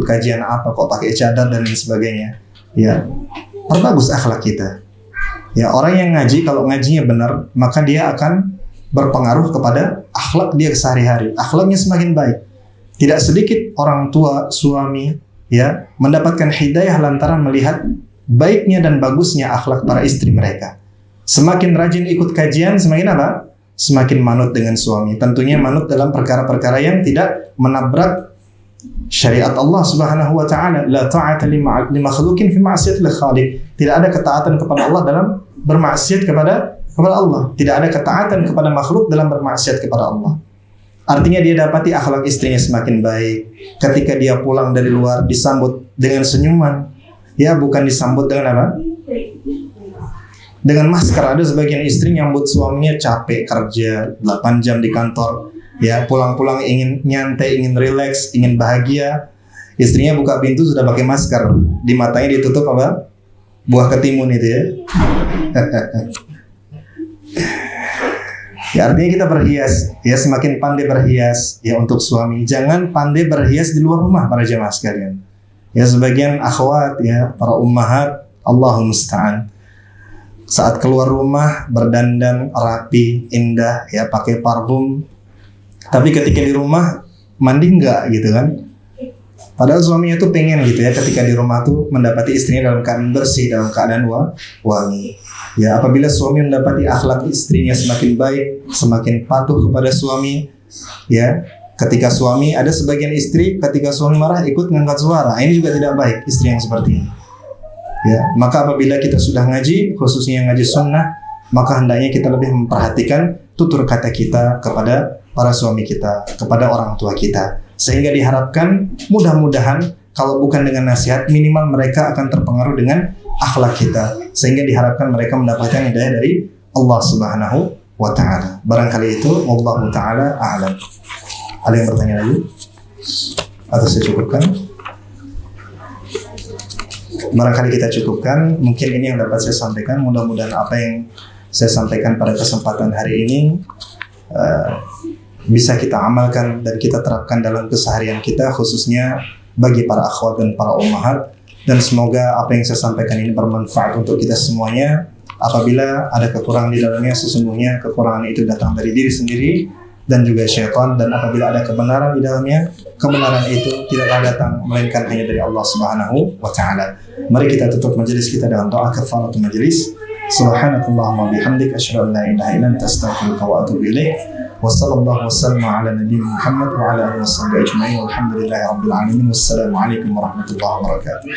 kajian apa kok pakai cadar dan lain sebagainya. Ya, perbagus akhlak kita. Ya, orang yang ngaji kalau ngajinya benar, maka dia akan berpengaruh kepada akhlak dia sehari-hari. Akhlaknya semakin baik. Tidak sedikit orang tua, suami ya mendapatkan hidayah lantaran melihat baiknya dan bagusnya akhlak para istri mereka. Semakin rajin ikut kajian, semakin apa? Semakin manut dengan suami. Tentunya manut dalam perkara-perkara yang tidak menabrak syariat Allah Subhanahu wa taala. La ta'ata li makhluqin fi ma'siyatil khaliq. Tidak ada ketaatan kepada Allah dalam bermaksiat kepada Allah. Tidak ada ketaatan kepada makhluk dalam bermaksiat kepada Allah. Artinya dia dapati akhlak istrinya semakin baik. Ketika dia pulang dari luar disambut dengan senyuman. Ya, bukan disambut dengan apa? Dengan masker. Ada sebagian istri nyambut suaminya capek kerja 8 jam di kantor. Ya, pulang-pulang ingin nyantai, ingin rileks, ingin bahagia. Istrinya buka pintu sudah pakai masker. Di matanya ditutup apa? Buah ketimun itu ya. Ya artinya kita berhias, ya semakin pandai berhias ya untuk suami. Jangan pandai berhias di luar rumah para jemaah sekalian. Ya sebagian akhwat ya para ummahat, Allahul musta'an. Saat keluar rumah berdandan rapi, indah ya pakai parfum. Tapi ketika di rumah mandi enggak gitu kan. Padahal suaminya tuh pengen gitu ya ketika di rumah tuh mendapati istrinya dalam keadaan bersih, dalam keadaan wangi. Ya apabila suami mendapati akhlak istrinya semakin baik, semakin patuh kepada suami, ya ketika suami ada sebagian istri ketika suami marah ikut ngangkat suara, ini juga tidak baik istri yang seperti ini. Ya maka apabila kita sudah ngaji, khususnya ngaji sunnah, maka hendaknya kita lebih memperhatikan tutur kata kita kepada para suami kita, kepada orang tua kita. Sehingga diharapkan mudah-mudahan kalau bukan dengan nasihat minimal mereka akan terpengaruh dengan akhlak kita. Sehingga diharapkan mereka mendapatkan hidayah dari Allah Subhanahu wa ta'ala. Barangkali itu wallahu ta'ala a'lam. Ada yang bertanya lagi? Atau saya cukupkan? Barangkali kita cukupkan. Mungkin ini yang dapat saya sampaikan. Mudah-mudahan apa yang saya sampaikan pada kesempatan hari ini bisa kita amalkan dan kita terapkan dalam keseharian kita, khususnya bagi para akhwat dan para ummahat. Dan semoga apa yang saya sampaikan ini bermanfaat untuk kita semuanya. Apabila ada kekurangan di dalamnya, sesungguhnya kekurangan itu datang dari diri sendiri dan juga syaitan. Dan apabila ada kebenaran di dalamnya, kebenaran itu tidaklah datang melainkan hanya dari Allah Subhanahu wa ta'ala. Mari kita tutup majelis kita dengan doa kafaratul majelis. Subhanakallahumma bihamdik asyhadu an la ilaha illa anta astaghfiruka wa atubu ilaik. Wa sallallahu wasallam ala nabiyyina Muhammad wa ala alihi washabbihi ajma'in. Walhamdulillahirabbil alamin. Wassalamu alaikum warahmatullahi wabarakatuh.